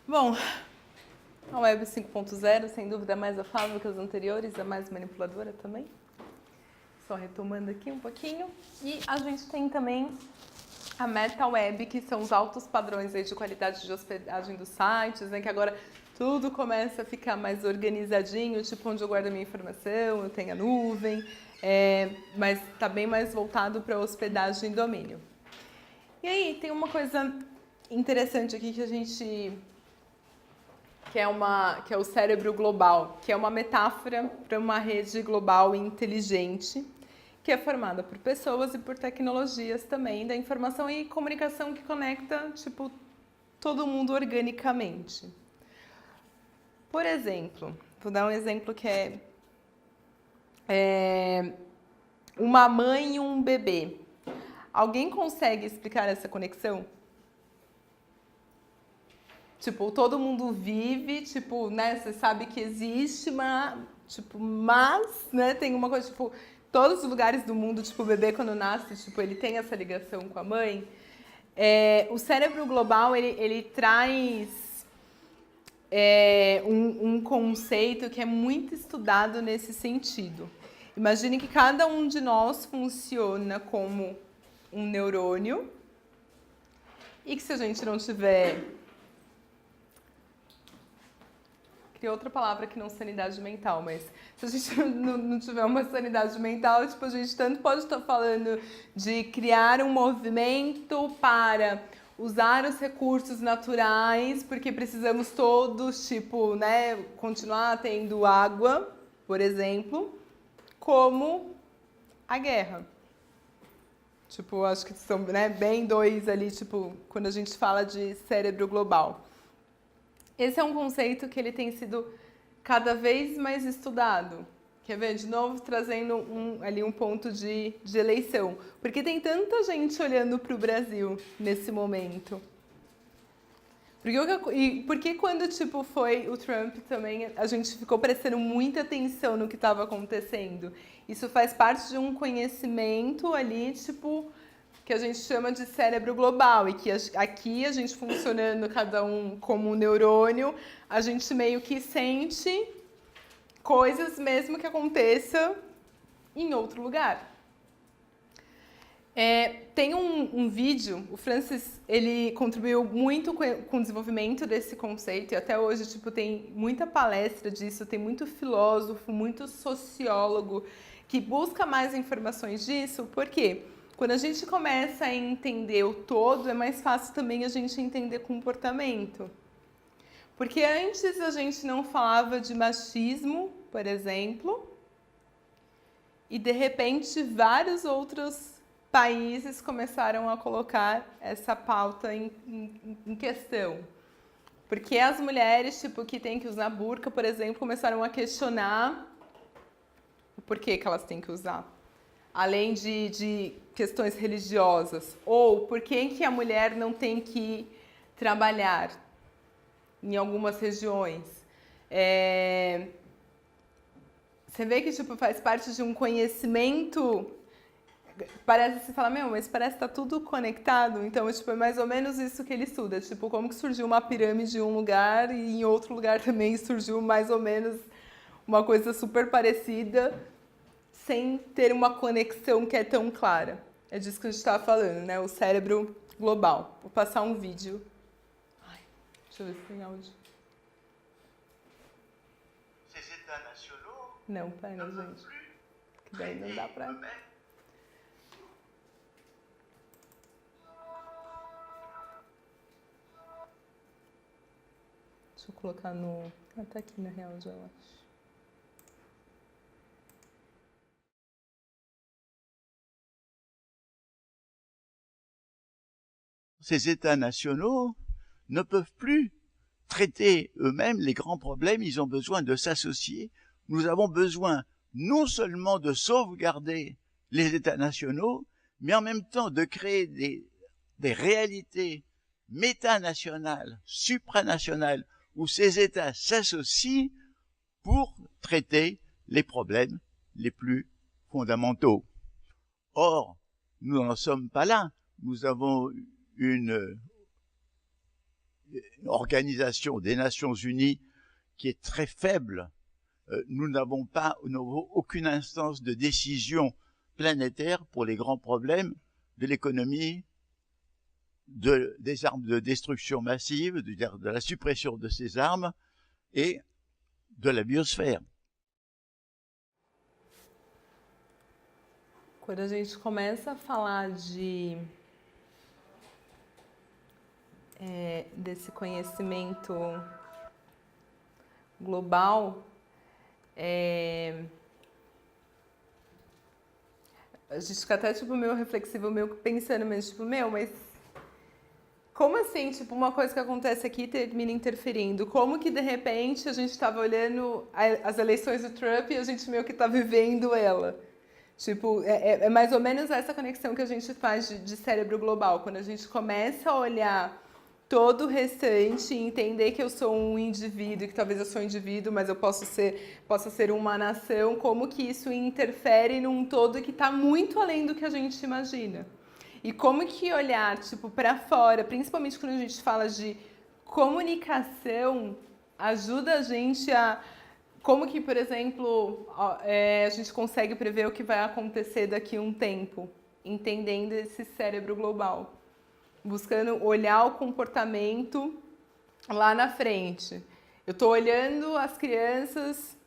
Bom, a Web 5.0, sem dúvida, é mais afável que as anteriores, é mais manipuladora também. Só retomando aqui um pouquinho. E a gente tem também a Meta Web, que são os altos padrões aí de qualidade de hospedagem dos sites, né? Que agora tudo começa a ficar mais organizadinho, tipo onde eu guardo a minha informação, eu tenho a nuvem, mas está bem mais voltado para hospedagem e domínio. E aí, tem uma coisa interessante aqui que a gente... que é o cérebro global, que é uma metáfora para uma rede global inteligente, que é formada por pessoas e por tecnologias também, da informação e comunicação que conecta, tipo, todo mundo organicamente. Por exemplo, vou dar um exemplo que é uma mãe e um bebê. Alguém consegue explicar essa conexão? Tipo, todo mundo vive, tipo, né, você sabe que existe, mas, né, tem uma coisa, tipo, todos os lugares do mundo, tipo, o bebê quando nasce, tipo, ele tem essa ligação com a mãe. O cérebro global, ele traz um conceito que é muito estudado nesse sentido. Imagine que cada um de nós funciona como um neurônio e que se a gente não tiver... Queria outra palavra que não sanidade mental, mas se a gente não tiver uma sanidade mental, tipo, a gente tanto pode estar falando de criar um movimento para usar os recursos naturais, porque precisamos todos, tipo, né, continuar tendo água, por exemplo, como a guerra. Tipo, acho que são, né, bem dois ali, tipo, quando a gente fala de cérebro global. Esse é um conceito que ele tem sido cada vez mais estudado. Quer ver? De novo, trazendo ali um ponto de eleição. Porque tem tanta gente olhando para o Brasil nesse momento. Porque quando tipo, foi o Trump também, a gente ficou prestando muita atenção no que estava acontecendo. Isso faz parte de um conhecimento ali, tipo, que a gente chama de cérebro global. E que aqui a gente funcionando cada um como um neurônio, a gente meio que sente coisas mesmo que aconteça em outro lugar. Tem um vídeo, o Francis, ele contribuiu muito com o desenvolvimento desse conceito e até hoje, tipo, tem muita palestra disso, tem muito filósofo, muito sociólogo que busca mais informações disso, porque quando a gente começa a entender o todo, é mais fácil também a gente entender comportamento. Porque antes a gente não falava de machismo, por exemplo, e de repente vários outros países começaram a colocar essa pauta em questão. Porque as mulheres, tipo, que têm que usar burca, por exemplo, começaram a questionar o porquê que elas têm que usar. Além de questões religiosas. Ou por que a mulher não tem que trabalhar em algumas regiões. Você vê que tipo, faz parte de um conhecimento. Parece, você fala, meu, mas parece que tá tudo conectado. Então, tipo, é mais ou menos isso que ele estuda. Tipo, como que surgiu uma pirâmide em um lugar e em outro lugar também surgiu mais ou menos uma coisa super parecida, sem ter uma conexão que é tão clara. É disso que a gente estava falando, né? O cérebro global. Vou passar um vídeo. Ai, deixa eu ver se tem áudio. Não, pera, gente. Que daí não dá pra... Deixa eu colocar no... Ah, tá aqui na real já, eu acho. Ces États nationaux ne peuvent plus traiter eux-mêmes les grands problèmes, ils ont besoin de s'associer. Nous avons besoin non seulement de sauvegarder les États nationaux, mais en même temps de créer des réalités métanationales, supranationales, où ces États s'associent pour traiter les problèmes les plus fondamentaux. Or, nous n'en sommes pas là. Nous avons une organisation des Nations Unies qui est très faible. Nous n'avons aucune instance de décision planétaire pour les grands problèmes de l'économie, des armes de destruction massive, de la suppression de ces armes et de la biosphère. Quando a gente começa a falar desse conhecimento global, a gente fica até tipo meio reflexivo, meio pensando mesmo, tipo, mas como assim, tipo, uma coisa que acontece aqui termina interferindo? Como que, de repente, a gente estava olhando as eleições do Trump e a gente meio que está vivendo ela? Tipo, é mais ou menos essa conexão que a gente faz de cérebro global. Quando a gente começa a olhar todo o restante e entender que eu sou um indivíduo, que talvez eu sou um indivíduo, mas eu possa ser uma nação, como que isso interfere num todo que está muito além do que a gente imagina. E como que olhar, tipo, para fora, principalmente quando a gente fala de comunicação, ajuda a gente a... Como que, por exemplo, a gente consegue prever o que vai acontecer daqui a um tempo, entendendo esse cérebro global, buscando olhar o comportamento lá na frente. Eu estou olhando as crianças,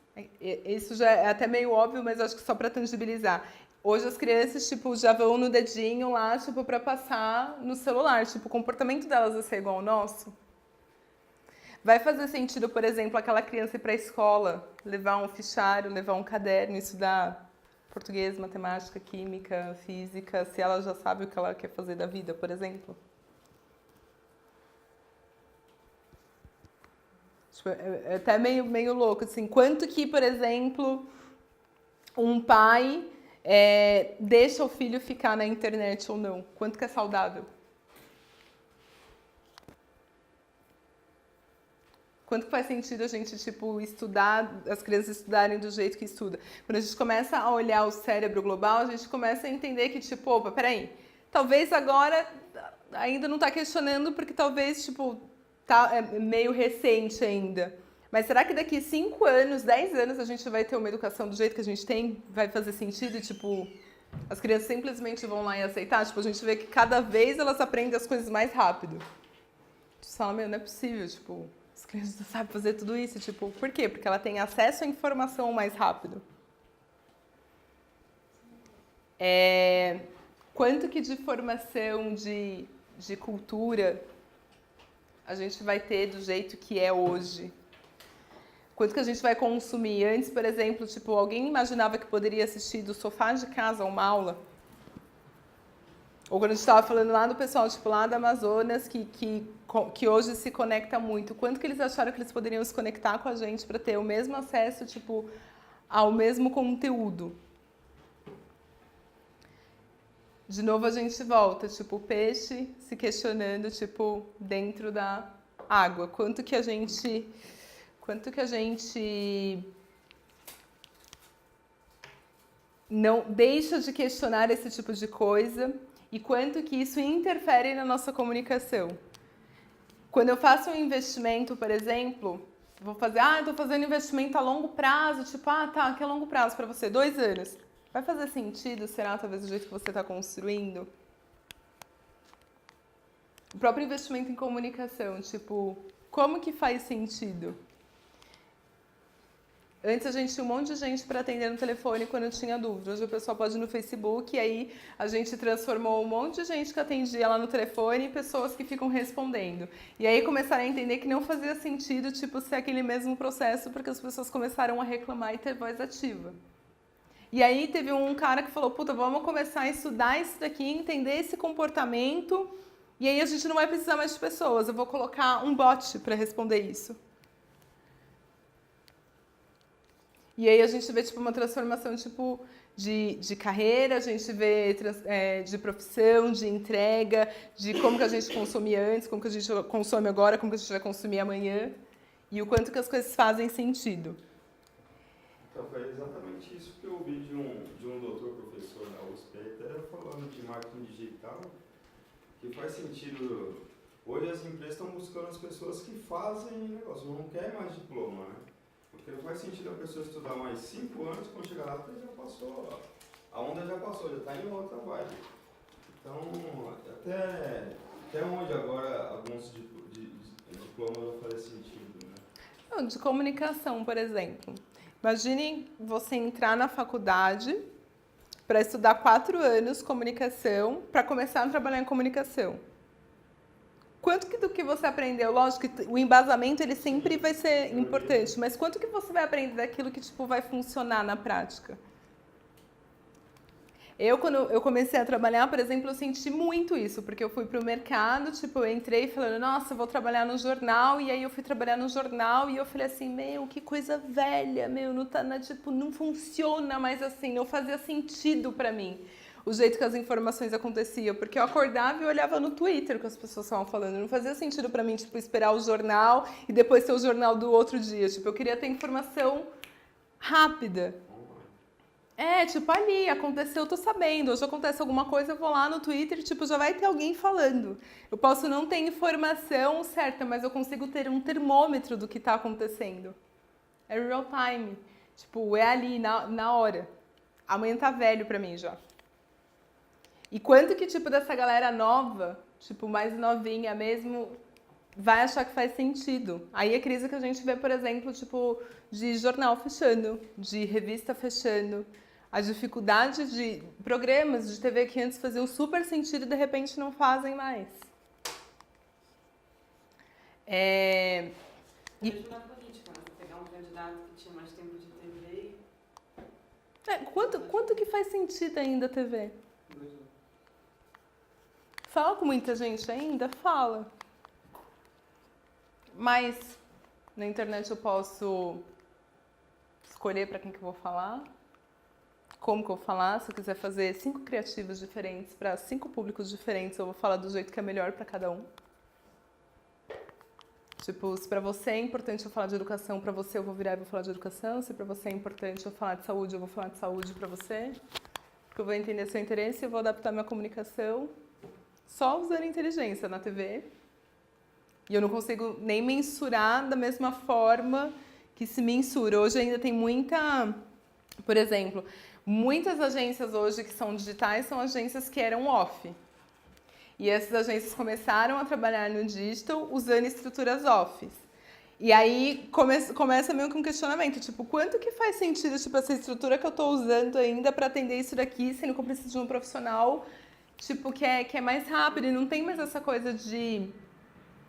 isso já é até meio óbvio, mas acho que só para tangibilizar. Hoje as crianças, tipo, já vão no dedinho lá, tipo, para passar no celular. Tipo, o comportamento delas vai ser igual ao nosso? Vai fazer sentido, por exemplo, aquela criança ir para a escola, levar um fichário, levar um caderno, estudar português, matemática, química, física, se ela já sabe o que ela quer fazer da vida, por exemplo? Tipo, é até meio louco, assim. Quanto que, por exemplo, um pai deixa o filho ficar na internet ou não? Quanto que é saudável? Quanto que faz sentido a gente, tipo, estudar, as crianças estudarem do jeito que estuda? Quando a gente começa a olhar o cérebro global, a gente começa a entender que, tipo, opa, peraí, talvez agora ainda não está questionando porque talvez, tipo, tá meio recente ainda. Mas será que daqui 5 anos, 10 anos a gente vai ter uma educação do jeito que a gente tem? Vai fazer sentido? Tipo, as crianças simplesmente vão lá e aceitar? Tipo, a gente vê que cada vez elas aprendem as coisas mais rápido. Você fala, meu, não é possível, tipo... As crianças não sabem fazer tudo isso, tipo, por quê? Porque ela tem acesso à informação mais rápido. Quanto que de formação de cultura a gente vai ter do jeito que é hoje? Quanto que a gente vai consumir? Antes, por exemplo, tipo, alguém imaginava que poderia assistir do sofá de casa uma aula? Ou quando a gente estava falando lá do pessoal, tipo, lá do Amazonas, que hoje se conecta muito. Quanto que eles acharam que eles poderiam se conectar com a gente para ter o mesmo acesso, tipo, ao mesmo conteúdo? De novo a gente volta, tipo, o peixe se questionando, tipo, dentro da água. Quanto que a gente não deixa de questionar esse tipo de coisa e quanto que isso interfere na nossa comunicação. Quando eu faço um investimento, por exemplo, vou fazer, estou fazendo investimento a longo prazo, tipo, tá, que é longo prazo para você? 2 anos. Vai fazer sentido, será, talvez, do jeito que você está construindo? O próprio investimento em comunicação, tipo, como que faz sentido? Antes a gente tinha um monte de gente para atender no telefone quando tinha dúvida. Hoje o pessoal pode ir no Facebook e aí a gente transformou um monte de gente que atendia lá no telefone em pessoas que ficam respondendo. E aí começaram a entender que não fazia sentido, tipo, ser aquele mesmo processo, porque as pessoas começaram a reclamar e ter voz ativa. E aí teve um cara que falou, puta, vamos começar a estudar isso daqui, entender esse comportamento, e aí a gente não vai precisar mais de pessoas, eu vou colocar um bot para responder isso. E aí a gente vê tipo, uma transformação tipo, de carreira, a gente vê de profissão, de entrega, de como que a gente consumia antes, como que a gente consome agora, como que a gente vai consumir amanhã, e o quanto que as coisas fazem sentido. Então, foi exatamente isso que eu ouvi de um doutor professor na USP, até falando de marketing digital, que faz sentido hoje as empresas estão buscando as pessoas que fazem negócio, não quer mais diploma, né? Porque não faz sentido a pessoa estudar mais 5 anos, quando chegar lá, já passou, a onda já passou, já está em outra vibe. Então, até onde agora alguns diplomas vão fazer sentido, né? Não, de comunicação, por exemplo. Imagine você entrar na faculdade para estudar 4 anos comunicação, para começar a trabalhar em comunicação. Quanto do que você aprendeu? Lógico que o embasamento ele sempre vai ser importante, mas quanto que você vai aprender daquilo que tipo vai funcionar na prática? Quando eu comecei a trabalhar, por exemplo, eu senti muito isso, porque eu fui para o mercado, tipo, eu entrei falando, nossa, eu vou trabalhar no jornal, e aí eu fui trabalhar no jornal e eu falei assim, meu, que coisa velha, meu, não tá, tipo, não funciona mais assim, não fazia sentido para mim o jeito que as informações aconteciam, porque eu acordava e olhava no Twitter o que as pessoas estavam falando, não fazia sentido para mim, tipo, esperar o jornal e depois ter o jornal do outro dia, tipo, eu queria ter informação rápida. Tipo, ali, aconteceu, eu tô sabendo. Hoje acontece alguma coisa, eu vou lá no Twitter e, tipo, já vai ter alguém falando. Eu posso não ter informação certa, mas eu consigo ter um termômetro do que tá acontecendo. É real time. Tipo, é ali, na hora. Amanhã tá velho pra mim já. E quanto que, tipo, dessa galera nova, tipo, mais novinha mesmo, vai achar que faz sentido. Aí a crise que a gente vê, por exemplo, tipo, de jornal fechando, de revista fechando, a dificuldade de programas de TV que antes faziam super sentido e de repente não fazem mais. Mesmo na política, né? Pegar um candidato que tinha mais tempo de TV Quanto que faz sentido ainda a TV? Fala com muita gente ainda? Fala. Mas na internet eu posso escolher para quem que eu vou falar, como que eu vou falar. Se eu quiser fazer 5 criativos diferentes para 5 públicos diferentes, eu vou falar do jeito que é melhor para cada um. Tipo, se para você é importante eu falar de educação, para você eu vou virar e vou falar de educação. Se para você é importante eu falar de saúde, eu vou falar de saúde para você. Porque eu vou entender seu interesse e eu vou adaptar minha comunicação só usando inteligência na TV. E eu não consigo nem mensurar da mesma forma que se mensura. Hoje ainda tem muita... Por exemplo, muitas agências hoje que são digitais são agências que eram off. E essas agências começaram a trabalhar no digital usando estruturas off. E aí começa meio que um questionamento, tipo, quanto que faz sentido tipo, essa estrutura que eu estou usando ainda para atender isso daqui, sendo que eu preciso de um profissional tipo, que é mais rápido e não tem mais essa coisa de...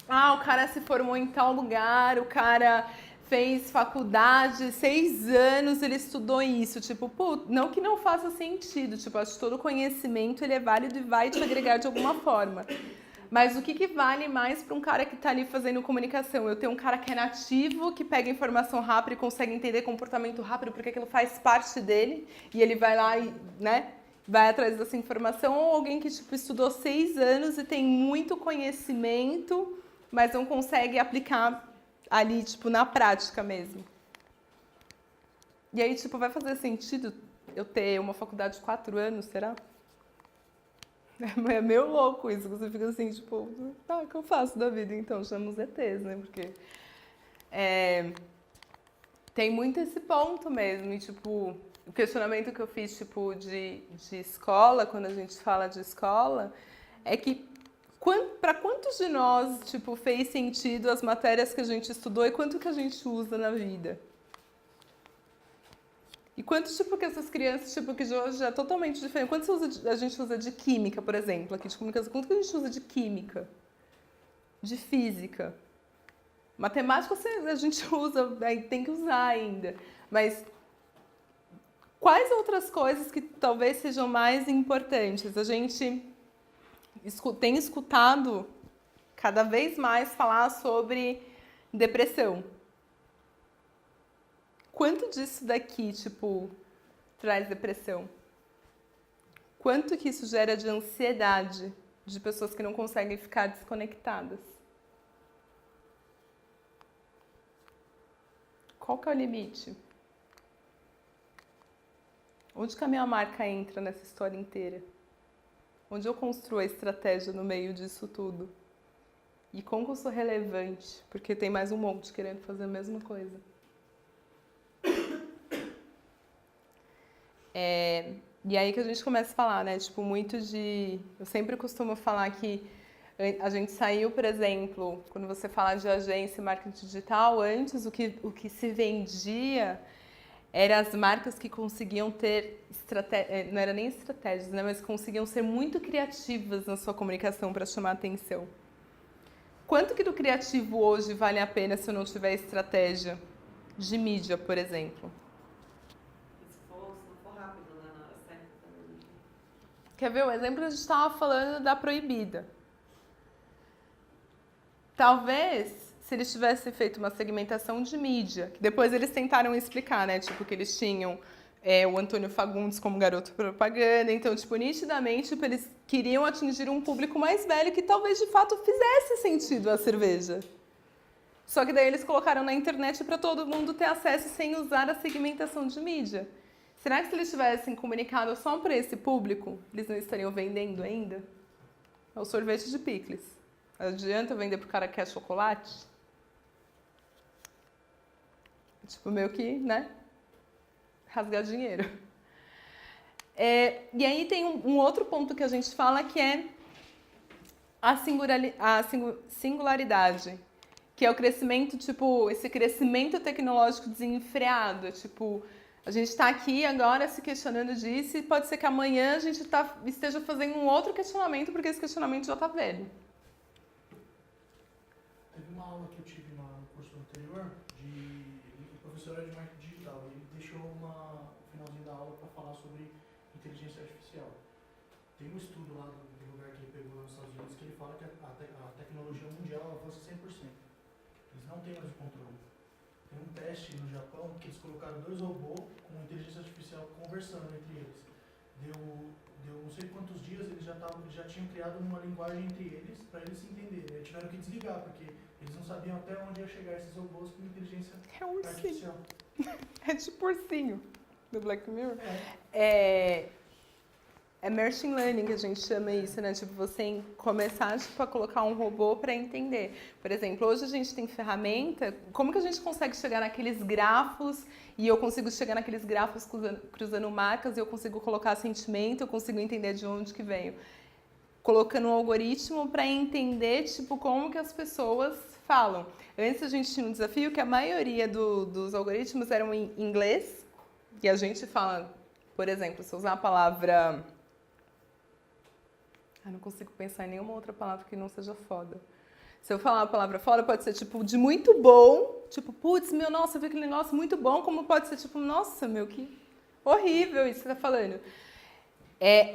o cara se formou em tal lugar, o cara fez faculdade, 6 anos, ele estudou isso. Tipo, não que não faça sentido. Tipo, acho que todo conhecimento ele é válido e vai te agregar de alguma forma. Mas o que vale mais para um cara que está ali fazendo comunicação? Eu tenho um cara que é nativo, que pega informação rápido e consegue entender comportamento rápido, porque aquilo faz parte dele, e ele vai lá e, né, vai atrás dessa informação, ou alguém que tipo, estudou 6 anos e tem muito conhecimento, mas não consegue aplicar ali, tipo, na prática mesmo. E aí, tipo, vai fazer sentido eu ter uma faculdade de 4 anos, será? É meio louco isso, você fica assim, tipo, o que eu faço da vida? Então, chamo os ETs, né? Porque tem muito esse ponto mesmo, e tipo, o questionamento que eu fiz, tipo, de escola, quando a gente fala de escola, é que para quantos de nós, tipo, fez sentido as matérias que a gente estudou e quanto que a gente usa na vida? E quanto, tipo, que essas crianças, tipo, que hoje é totalmente diferente. Quanto a gente usa de química, por exemplo, aqui de comunicação? Quanto que a gente usa de química? De física? Matemática a gente usa, tem que usar ainda. Mas quais outras coisas que talvez sejam mais importantes? A gente tem escutado cada vez mais falar sobre depressão. Quanto disso daqui, tipo, traz depressão? Quanto que isso gera de ansiedade de pessoas que não conseguem ficar desconectadas? Qual que é o limite? Onde que a minha marca entra nessa história inteira? Onde eu construo a estratégia no meio disso tudo? E como que eu sou relevante? Porque tem mais um monte querendo fazer a mesma coisa. E aí que a gente começa a falar, né? Tipo, muito de... Eu sempre costumo falar que a gente saiu, por exemplo, quando você fala de agência e marketing digital, antes o que se vendia eram as marcas que conseguiam ter estratégias, não era nem estratégias, né? Mas conseguiam ser muito criativas na sua comunicação para chamar atenção. Quanto que do criativo hoje vale a pena se eu não tiver estratégia de mídia, por exemplo? Se não for rápido, né, na hora certa também. Quer ver? O exemplo a gente estava falando da Proibida. Talvez, se eles tivessem feito uma segmentação de mídia, que depois eles tentaram explicar, né? Tipo, que eles tinham o Antônio Fagundes como garoto propaganda. Então, tipo, nitidamente, tipo, eles queriam atingir um público mais velho que talvez, de fato, fizesse sentido a cerveja. Só que daí eles colocaram na internet para todo mundo ter acesso sem usar a segmentação de mídia. Será que se eles tivessem comunicado só para esse público, eles não estariam vendendo ainda? É o sorvete de picles. Adianta vender pro cara que quer chocolate? Tipo, meio que, né? Rasgar dinheiro. E aí tem um outro ponto que a gente fala que é a singularidade, que é o crescimento, tipo, esse crescimento tecnológico desenfreado. Tipo, a gente está aqui agora se questionando disso e pode ser que amanhã a gente esteja fazendo um outro questionamento porque esse questionamento já está velho. Teve uma aula que eu tive no curso anterior, o professor era de marketing digital, e ele deixou o finalzinho da aula para falar sobre inteligência artificial. Tem um estudo lá do lugar que ele pegou lá nos Estados Unidos que ele fala que a tecnologia mundial avança 100%. Eles não têm mais o controle. Tem um teste no Japão que eles colocaram 2 robôs com inteligência artificial conversando entre eles. Deu não sei quantos dias, eles já tinham criado uma linguagem entre eles para eles se entenderem. Eles tiveram que desligar, porque eles não sabiam até onde ia chegar esses robôs com inteligência artificial. É tipo ursinho do Black Mirror. É machine learning que a gente chama isso, né? Tipo, você começar tipo, a colocar um robô para entender. Por exemplo, hoje a gente tem ferramenta, como que a gente consegue chegar naqueles grafos e eu consigo chegar naqueles grafos cruzando marcas e eu consigo colocar sentimento, eu consigo entender de onde que veio. Colocando um algoritmo para entender, tipo, como que as pessoas falam. Antes a gente tinha um desafio que a maioria dos algoritmos eram em inglês e a gente fala, por exemplo, se eu usar a palavra... não consigo pensar em nenhuma outra palavra que não seja foda. Se eu falar a palavra foda, pode ser tipo de muito bom, tipo, putz, meu, nossa, eu vi aquele negócio muito bom, como pode ser tipo, nossa, meu, que horrível isso que você tá falando.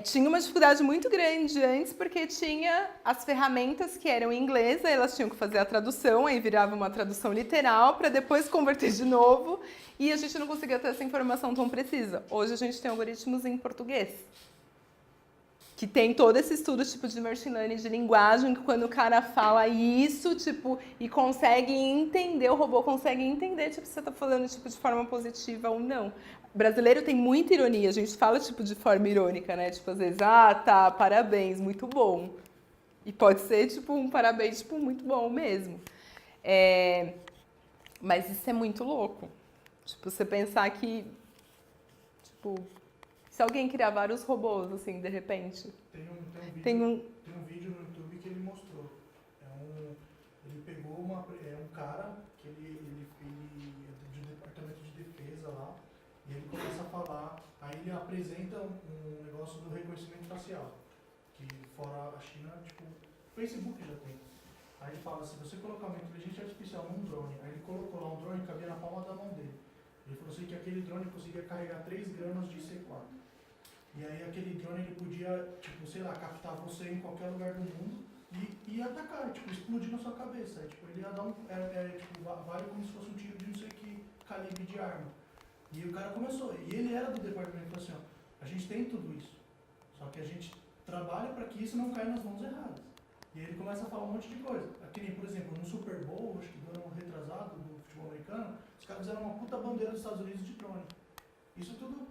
Tinha uma dificuldade muito grande antes, porque tinha as ferramentas que eram em inglês, aí elas tinham que fazer a tradução, aí virava uma tradução literal, para depois converter de novo, e a gente não conseguia ter essa informação tão precisa. Hoje a gente tem algoritmos em português, que tem todo esse estudo tipo de machine learning de linguagem, que quando o cara fala isso, tipo, e consegue entender, o robô consegue entender, tipo, se você tá falando tipo de forma positiva ou não. O brasileiro tem muita ironia, a gente fala tipo de forma irônica, né? Tipo, às vezes, tá, parabéns, muito bom. E pode ser tipo um parabéns tipo muito bom mesmo. Mas isso é muito louco. Tipo, você pensar que tipo, se alguém criar vários robôs, assim, de repente. Tem um vídeo no YouTube que ele mostrou. Ele pegou um cara que ele é do departamento de defesa lá, e ele começa a falar, aí ele apresenta um negócio do reconhecimento facial, que fora a China, tipo, o Facebook já tem. Aí ele fala, se você colocar uma inteligência artificial num drone, aí ele colocou lá um drone que cabia na palma da mão dele. Ele falou assim que aquele drone conseguia carregar 3 gramas de C4. E aí aquele drone ele podia, tipo, sei lá, captar você em qualquer lugar do mundo e atacar, tipo, explodir na sua cabeça. Aí, tipo, ele ia dar tipo, vale como se fosse um tiro de não sei que calibre de arma. E o cara começou, e ele era do departamento, falou assim, ó, a gente tem tudo isso, só que a gente trabalha para que isso não caia nas mãos erradas. E aí ele começa a falar um monte de coisa. Aqui nem, por exemplo, no Super Bowl, acho que do ano retrasado, do futebol americano, os caras fizeram uma puta bandeira dos Estados Unidos de drone. Isso tudo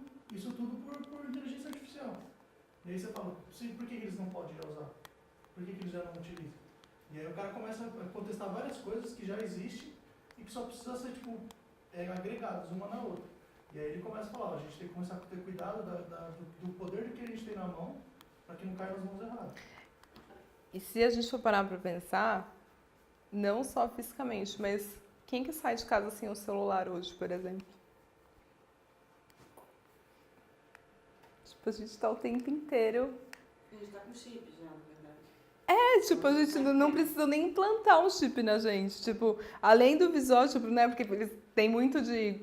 por inteligência artificial. E aí você fala, por que eles não podem já usar? Por que eles já não utilizam? E aí o cara começa a contestar várias coisas que já existem e que só precisa ser, tipo, agregadas uma na outra. E aí ele começa a falar, ó, a gente tem que começar a ter cuidado do poder que a gente tem na mão para que não caia nas mãos erradas. E se a gente for parar pra pensar, não só fisicamente, mas quem que sai de casa sem o celular hoje, por exemplo? Tipo, a gente tá o tempo inteiro... A gente tá com chip já, na verdade. Tipo, a gente não precisa nem implantar um chip na gente. Tipo, além do visual, tipo, né? Porque eles têm muito de...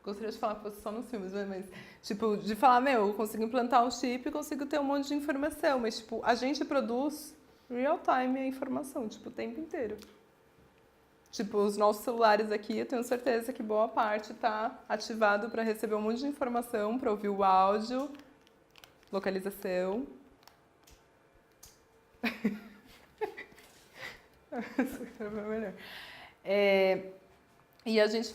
Gostaria de falar que fosse só nos filmes, né? Mas, tipo, de falar, meu, eu consigo implantar um chip e consigo ter um monte de informação. Mas, tipo, a gente produz real time a informação, tipo, o tempo inteiro. Tipo, os nossos celulares aqui, eu tenho certeza que boa parte tá ativado para receber um monte de informação, para ouvir o áudio, localização. E a gente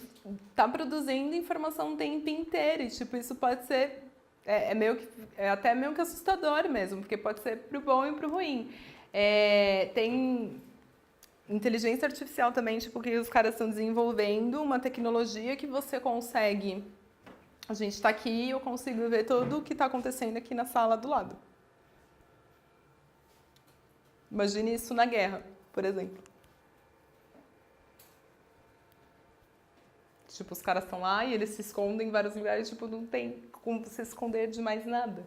tá produzindo informação o tempo inteiro. E, tipo, isso pode ser... É até meio que assustador mesmo, porque pode ser pro bom e pro ruim. Tem inteligência artificial também, tipo, que os caras estão desenvolvendo uma tecnologia que você consegue... A gente tá aqui e eu consigo ver tudo o que tá acontecendo aqui na sala do lado. Imagine isso na guerra, por exemplo. Tipo, os caras estão lá e eles se escondem em vários lugares, tipo, não tem como você esconder de mais nada.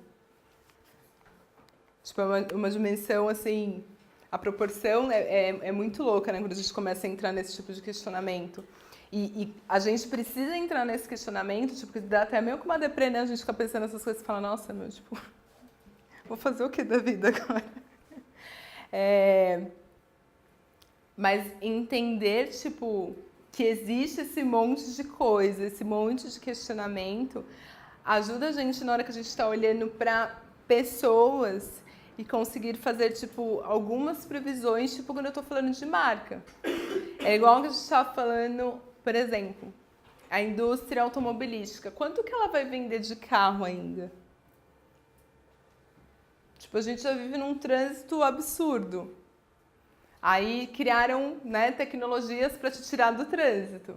Tipo, é uma dimensão, assim... A proporção é muito louca, né? Quando a gente começa a entrar nesse tipo de questionamento. E a gente precisa entrar nesse questionamento, tipo, que dá até meio que uma deprê, né? A gente fica pensando nessas coisas e fala, nossa, meu, tipo... Vou fazer o que da vida agora? Mas entender, tipo... que existe esse monte de coisa, esse monte de questionamento, ajuda a gente na hora que a gente está olhando para pessoas e conseguir fazer, tipo, algumas previsões, tipo, quando eu estou falando de marca. É igual que a gente estava falando, por exemplo, a indústria automobilística. Quanto que ela vai vender de carro ainda? Tipo, a gente já vive num trânsito absurdo. Aí criaram, né, tecnologias para te tirar do trânsito.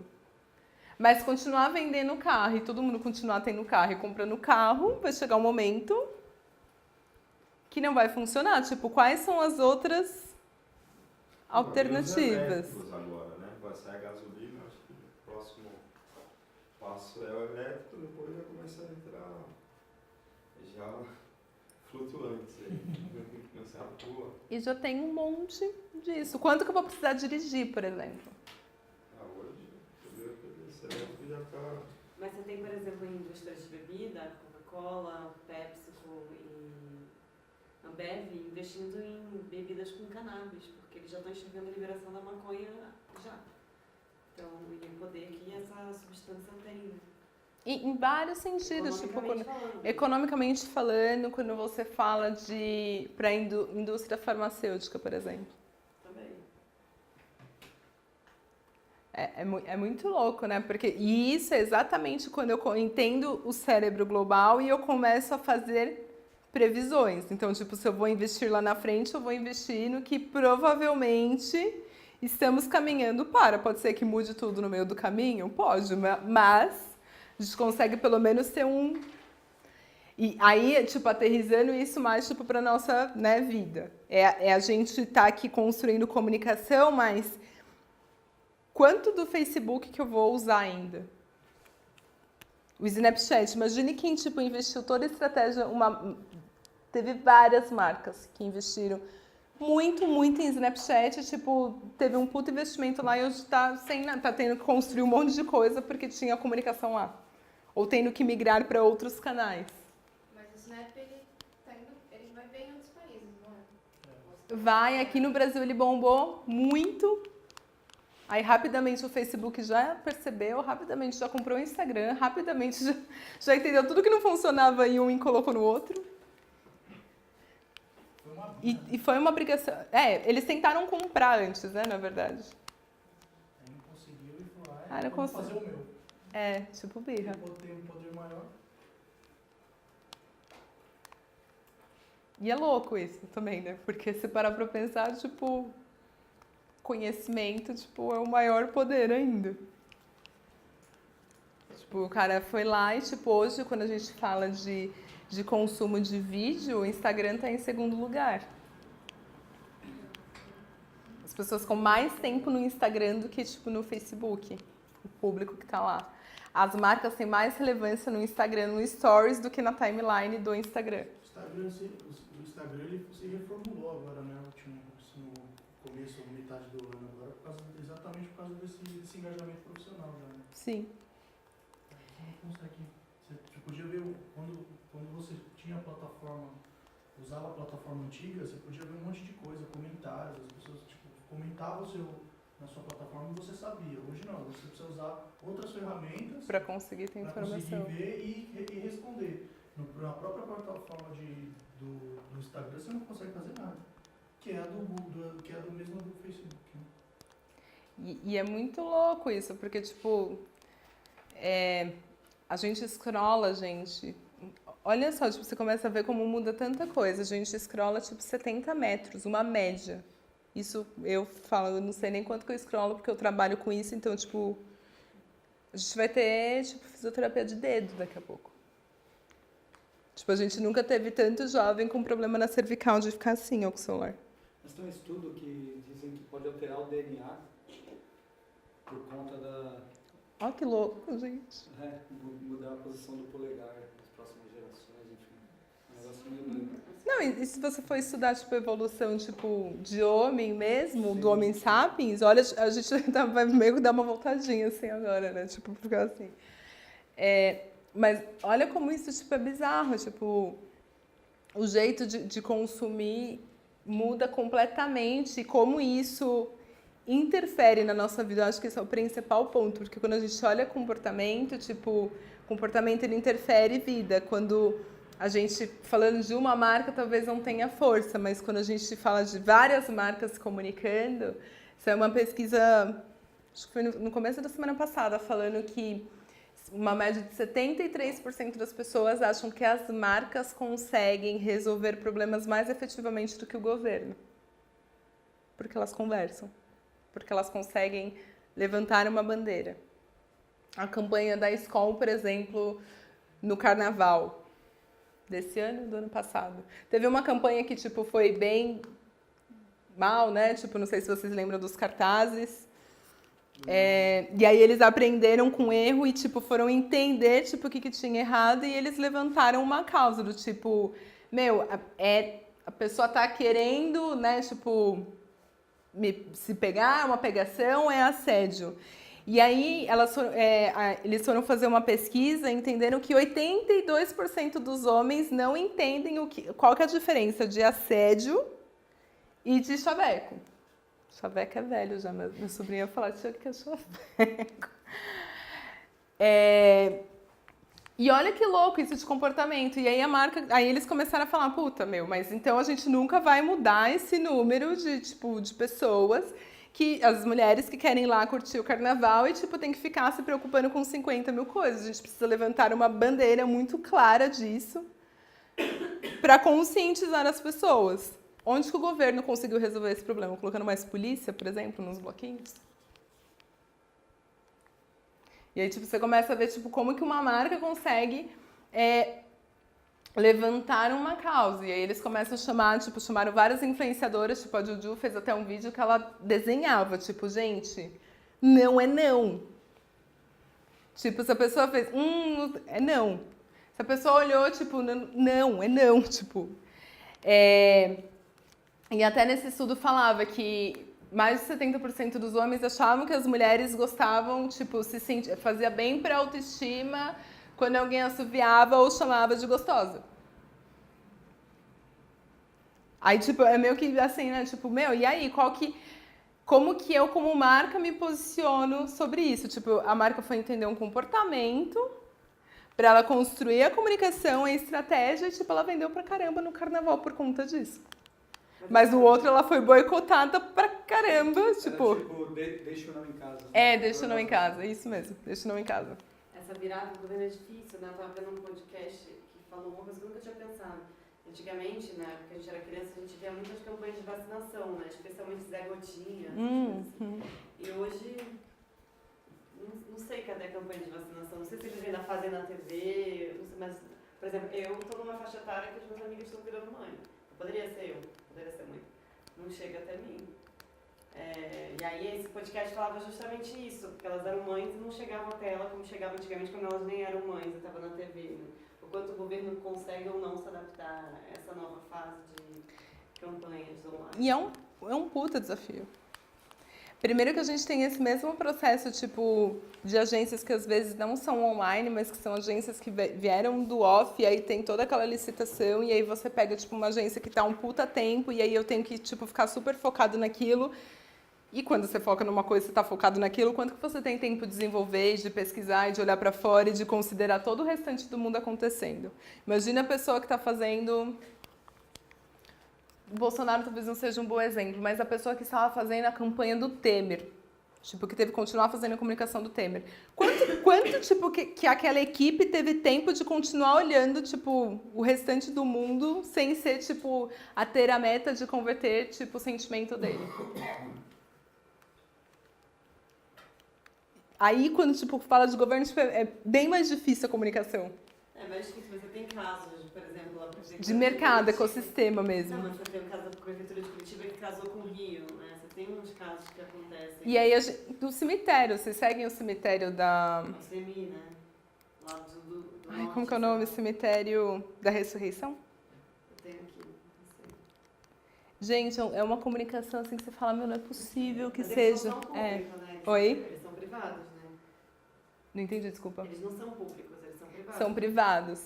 Mas continuar vendendo carro e todo mundo continuar tendo carro e comprando carro, vai chegar um momento que não vai funcionar. Tipo, quais são as outras alternativas? Os elétricos agora, né? Vai sair a gasolina, acho que o próximo passo é o elétrico, depois já começa a entrar já flutuantes aí. Começar a pular. E já tem um monte disso. Quanto que eu vou precisar dirigir, por exemplo? Hoje, esse elétrico já está... Mas você tem, por exemplo, em indústrias de bebida, Coca-Cola, PepsiCo e Ambev, investindo em bebidas com cannabis, porque eles já estão enxergando a liberação da maconha já. Então, e o poder que essa substância tem, né? E, em vários sentidos, tipo, economicamente falando, quando você fala para a indústria farmacêutica, por exemplo. Também. É muito louco, né? E isso é exatamente quando eu entendo o cérebro global e eu começo a fazer previsões. Então, tipo, se eu vou investir lá na frente, eu vou investir no que provavelmente estamos caminhando para. Pode ser que mude tudo no meio do caminho? Pode, mas a gente consegue pelo menos ter um... E aí, tipo, aterrissando isso mais, tipo, para nossa, né, vida. A gente tá aqui construindo comunicação, mas quanto do Facebook que eu vou usar ainda? O Snapchat, imagine quem, tipo, investiu toda a estratégia, teve várias marcas que investiram muito em Snapchat, tipo, teve um puto investimento lá e hoje tá tendo que construir um monte de coisa porque tinha comunicação lá. Ou tendo que migrar para outros canais. Mas o Snap, ele vai bem em outros países, não é? Vai, aqui no Brasil ele bombou muito. Aí rapidamente o Facebook já percebeu, rapidamente já comprou o Instagram, rapidamente já entendeu tudo que não funcionava em um e colocou no outro. E foi uma obrigação. Eles tentaram comprar antes, né, na verdade. Aí não conseguiu e falou, não vou consegui. fazer o meu. Tipo birra. Eu tenho um poder maior. E é louco isso também, né? Porque se parar pra pensar, tipo, conhecimento, tipo, é o maior poder ainda. Tipo, o cara foi lá e, tipo, hoje, quando a gente fala de consumo de vídeo, o Instagram tá em segundo lugar. As pessoas com mais tempo no Instagram do que, tipo, no Facebook. O público que tá lá. As marcas têm mais relevância no Instagram, no Stories, do que na timeline do Instagram. O Instagram ele se reformulou agora, né? No começo, metade do ano agora, exatamente por causa desse engajamento profissional já, né? Sim. Você não consegue. Você podia ver quando você tinha a plataforma, usava a plataforma antiga, você podia ver um monte de coisa, comentários, as pessoas tipo, comentavam na sua plataforma e você sabia. Hoje não, você precisa usar outras ferramentas Para conseguir ter informação. Conseguir ver e responder. Na própria plataforma do Instagram você não consegue fazer nada. Que é do mesmo do Facebook. Né? E é muito louco isso, porque, tipo, a gente scrolla, gente. Olha só, tipo, você começa a ver como muda tanta coisa. A gente scrolla, tipo, 70 metros, uma média. Isso, eu falo, eu não sei nem quanto que eu scrollo, porque eu trabalho com isso, então, tipo, a gente vai ter, tipo, fisioterapia de dedo daqui a pouco. Tipo, a gente nunca teve tanto jovem com problema na cervical de ficar assim, ó, com o celular. Mas tem um estudo que dizem que pode alterar o DNA por conta da... Ó, que louco, gente. Mudar a posição do polegar nas próximas gerações, enfim. Um negócio meio doido. Não, e se você for estudar, tipo, evolução, tipo, de homem mesmo, Sim. do Homem Sapiens, olha, a gente vai meio que dar uma voltadinha, assim, agora, né? Tipo, porque assim... Mas olha como isso, tipo, é bizarro, tipo... O jeito de consumir muda completamente, e como isso interfere na nossa vida. Eu acho que esse é o principal ponto, porque quando a gente olha comportamento, tipo, comportamento ele interfere vida. Quando a gente, falando de uma marca, talvez não tenha força, mas quando a gente fala de várias marcas se comunicando, isso é uma pesquisa, acho que foi no começo da semana passada, falando que uma média de 73% das pessoas acham que as marcas conseguem resolver problemas mais efetivamente do que o governo. Porque elas conversam. Porque elas conseguem levantar uma bandeira. A campanha da Skol, por exemplo, no carnaval desse ano, do ano passado. Teve uma campanha que, tipo, foi bem mal, né? Tipo, não sei se vocês lembram dos cartazes. E aí eles aprenderam com o erro e, tipo, foram entender, tipo, o que tinha errado e eles levantaram uma causa do tipo, a pessoa tá querendo, né, tipo, se pegar, uma pegação, é assédio. E aí eles foram fazer uma pesquisa e entenderam que 82% dos homens não entendem qual que é a diferença de assédio e de chaveco. Chaveco é velho já, minha sobrinha fala, tia, que é chaveco. E olha que louco isso de comportamento. E aí aí eles começaram a falar, puta, mas então a gente nunca vai mudar esse número de pessoas, as mulheres que querem ir lá curtir o carnaval e, tipo, tem que ficar se preocupando com 50 mil coisas. A gente precisa levantar uma bandeira muito clara disso para conscientizar as pessoas. Onde que o governo conseguiu resolver esse problema? Colocando mais polícia, por exemplo, nos bloquinhos? E aí, tipo, você começa a ver, tipo, como que uma marca consegue levantar uma causa. E aí eles começam a chamaram várias influenciadoras, tipo, a Juju fez até um vídeo que ela desenhava, tipo, gente, não é não. Tipo, se a pessoa fez, é não. Se a pessoa olhou, tipo, não, é não, tipo. E até nesse estudo falava que mais de 70% dos homens achavam que as mulheres gostavam, tipo, fazia bem para a autoestima quando alguém assoviava ou chamava de gostosa. Aí, tipo, é meio que assim, né? Tipo, e aí, como que eu, como marca, me posiciono sobre isso? Tipo, a marca foi entender um comportamento para ela construir a comunicação, a estratégia, e, tipo, ela vendeu pra caramba no carnaval por conta disso. Mas no outro ela foi boicotada pra caramba, tipo... deixa o não em casa. Deixa o não em casa, isso mesmo, deixa o não em casa. Essa virada do governo é difícil, né? Eu tava vendo um podcast que falou uma coisa que eu nunca tinha pensado. Antigamente, né, porque a gente era criança, a gente via muitas campanhas de vacinação, né? Especialmente Zé Gotinha. E hoje, não sei cadê a campanha de vacinação. Não sei se eles ainda fazem na TV, não sei, mas, por exemplo, eu estou numa faixa etária que os meus amigos estão virando mãe. Poderia ser eu, poderia ser mãe. Não chega até mim. E aí esse podcast falava justamente isso, porque elas eram mães e não chegavam até ela como chegava antigamente quando elas nem eram mães, eu estava na TV. Né? O quanto o governo consegue ou não se adaptar a essa nova fase de campanhas online. E é um puta desafio. Primeiro que a gente tem esse mesmo processo, tipo, de agências que às vezes não são online, mas que são agências que vieram do off, e aí tem toda aquela licitação, e aí você pega, tipo, uma agência que tá um puta tempo, e aí eu tenho que, tipo, ficar super focado naquilo. E quando você foca numa coisa, você tá focado naquilo, quanto que você tem tempo de desenvolver, de pesquisar, e de olhar para fora, e de considerar todo o restante do mundo acontecendo. Imagina a pessoa que tá fazendo... O Bolsonaro talvez não seja um bom exemplo, mas a pessoa que estava fazendo a campanha do Temer, tipo, que teve que continuar fazendo a comunicação do Temer. Quanto tipo, que aquela equipe teve tempo de continuar olhando, tipo, o restante do mundo sem ser, tipo, a ter a meta de converter, tipo, o sentimento dele? Aí, quando, tipo, fala de governo, tipo, é bem mais difícil a comunicação. É mais difícil, mas você tem casos, por exemplo, a prefeitura De mercado, Curitiba. ecossistema mesmo. Não, mas você tem o caso da Prefeitura de Curitiba que casou com o Rio, né? Você tem uns casos que acontecem. E aí, do cemitério, vocês seguem o cemitério da... O CMI, né? Lá do Ai, norte, como que é o nome? Cemitério da Ressurreição? Eu tenho aqui, não sei. Gente, é uma comunicação assim que você fala, meu, não é possível que Mas eles seja. não são públicos, né? Oi? Eles são privados, né? Não entendi, desculpa. Eles não são públicos, eles são privados. São privados.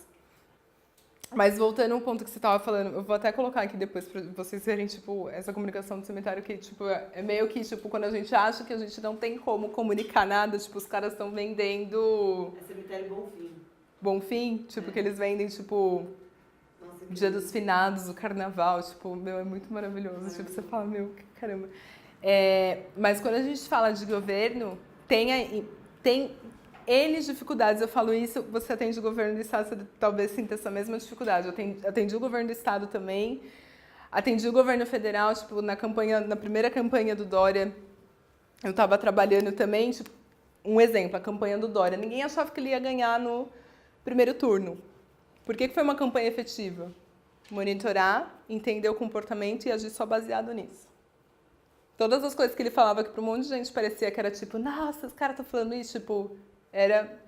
Mas voltando ao ponto que você estava falando, eu vou até colocar aqui depois para vocês verem, tipo, essa comunicação do cemitério que, tipo, é meio que, tipo, quando a gente acha que a gente não tem como comunicar nada, tipo, os caras estão vendendo É cemitério Bonfim. Bonfim, tipo, que eles vendem, tipo, Nossa, o que Dia lindo. dos Finados, o Carnaval, tipo, meu, é muito maravilhoso. Tipo, você fala, meu, caramba. Mas quando a gente fala de governo, tem N dificuldades. Eu falo isso, você atende o governo do estado, você talvez sinta essa mesma dificuldade. Eu atendi o governo do estado também, atendi o governo federal, tipo, na primeira campanha do Dória, eu estava trabalhando também, tipo, um exemplo, a campanha do Dória. Ninguém achava que ele ia ganhar no primeiro turno. Por que foi uma campanha efetiva? Monitorar, entender o comportamento e agir só baseado nisso. Todas as coisas que ele falava que para um monte de gente parecia que era tipo, nossa, os caras estão falando isso, tipo, era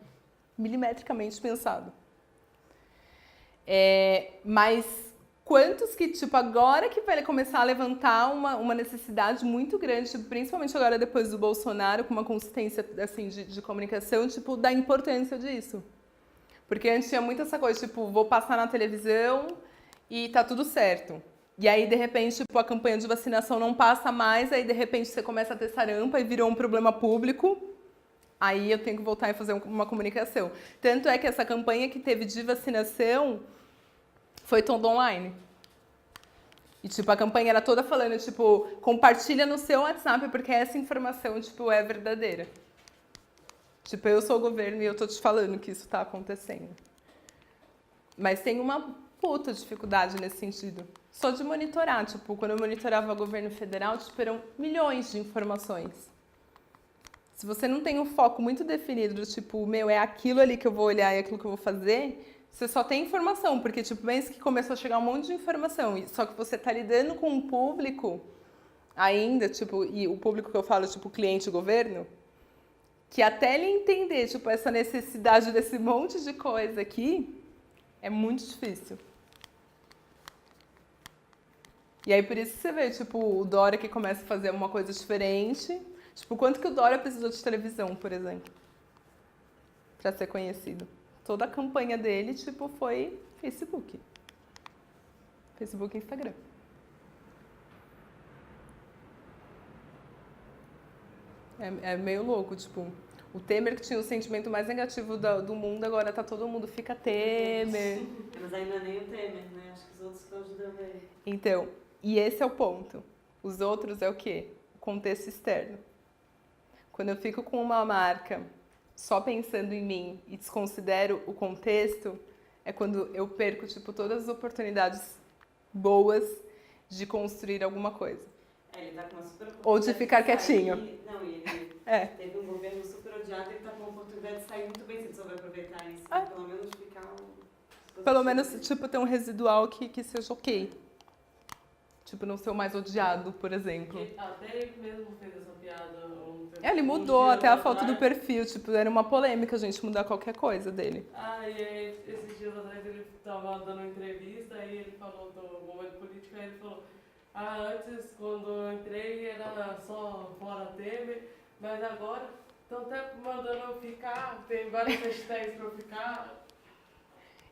milimetricamente pensado. Mas quantos que, tipo, agora que vai começar a levantar uma necessidade muito grande, tipo, principalmente agora depois do Bolsonaro, com uma consistência, assim, de comunicação, tipo, da importância disso. Porque antes tinha muito essa coisa, tipo, vou passar na televisão e tá tudo certo. E aí, de repente, tipo, a campanha de vacinação não passa mais, aí, de repente, você começa a ter sarampo e virou um problema público. Aí eu tenho que voltar e fazer uma comunicação. Tanto é que essa campanha que teve de vacinação foi toda online. E, tipo, a campanha era toda falando, tipo, compartilha no seu WhatsApp, porque essa informação, tipo, é verdadeira. Tipo, eu sou o governo e eu tô te falando que isso tá acontecendo. Mas tem uma puta dificuldade nesse sentido. Só de monitorar, tipo, quando eu monitorava o governo federal, tipo, eram milhões de informações. Se você não tem um foco muito definido do tipo, meu, é aquilo ali que eu vou olhar e aquilo que eu vou fazer, você só tem informação, porque, tipo, pensa que começou a chegar um monte de informação, só que você tá lidando com um público ainda, tipo, e o público que eu falo, tipo, cliente e governo, que até ele entender, tipo, essa necessidade desse monte de coisa aqui, é muito difícil. E aí, por isso que você vê, tipo, o Dória que começa a fazer uma coisa diferente. Tipo, quanto que o Dória precisou de televisão, por exemplo, para ser conhecido? Toda a campanha dele, tipo, foi Facebook. Facebook e Instagram. É meio louco, tipo... O Temer, que tinha o sentimento mais negativo do mundo, agora tá todo mundo, fica Temer. Mas ainda nem o Temer, né? Acho que os outros estão ajudando ele. Então, e esse é o ponto. Os outros é o quê? O contexto externo. Quando eu fico com uma marca só pensando em mim e desconsidero o contexto, é quando eu perco, tipo, todas as oportunidades boas de construir alguma coisa. Ele tá com uma super oportunidade Ou de ficar sair. quietinho. Não, e ele teve um governo super odiado, ele tá com a oportunidade de sair muito bem, se ele souber aproveitar isso. Pelo menos ficar Pelo menos, tipo, ter um residual que seja ok. Tipo, não ser o mais odiado, por exemplo. Até ele mesmo fez essa piada. Ele mudou até a foto do perfil, tipo, era uma polêmica a gente mudar qualquer coisa dele. Ah, e aí, esses dias atrás ele tava dando uma entrevista, aí ele falou do momento político, aí ele falou, antes, quando eu entrei, era só fora Temer, mas agora estão até mandando eu ficar, tem várias hashtags pra eu ficar.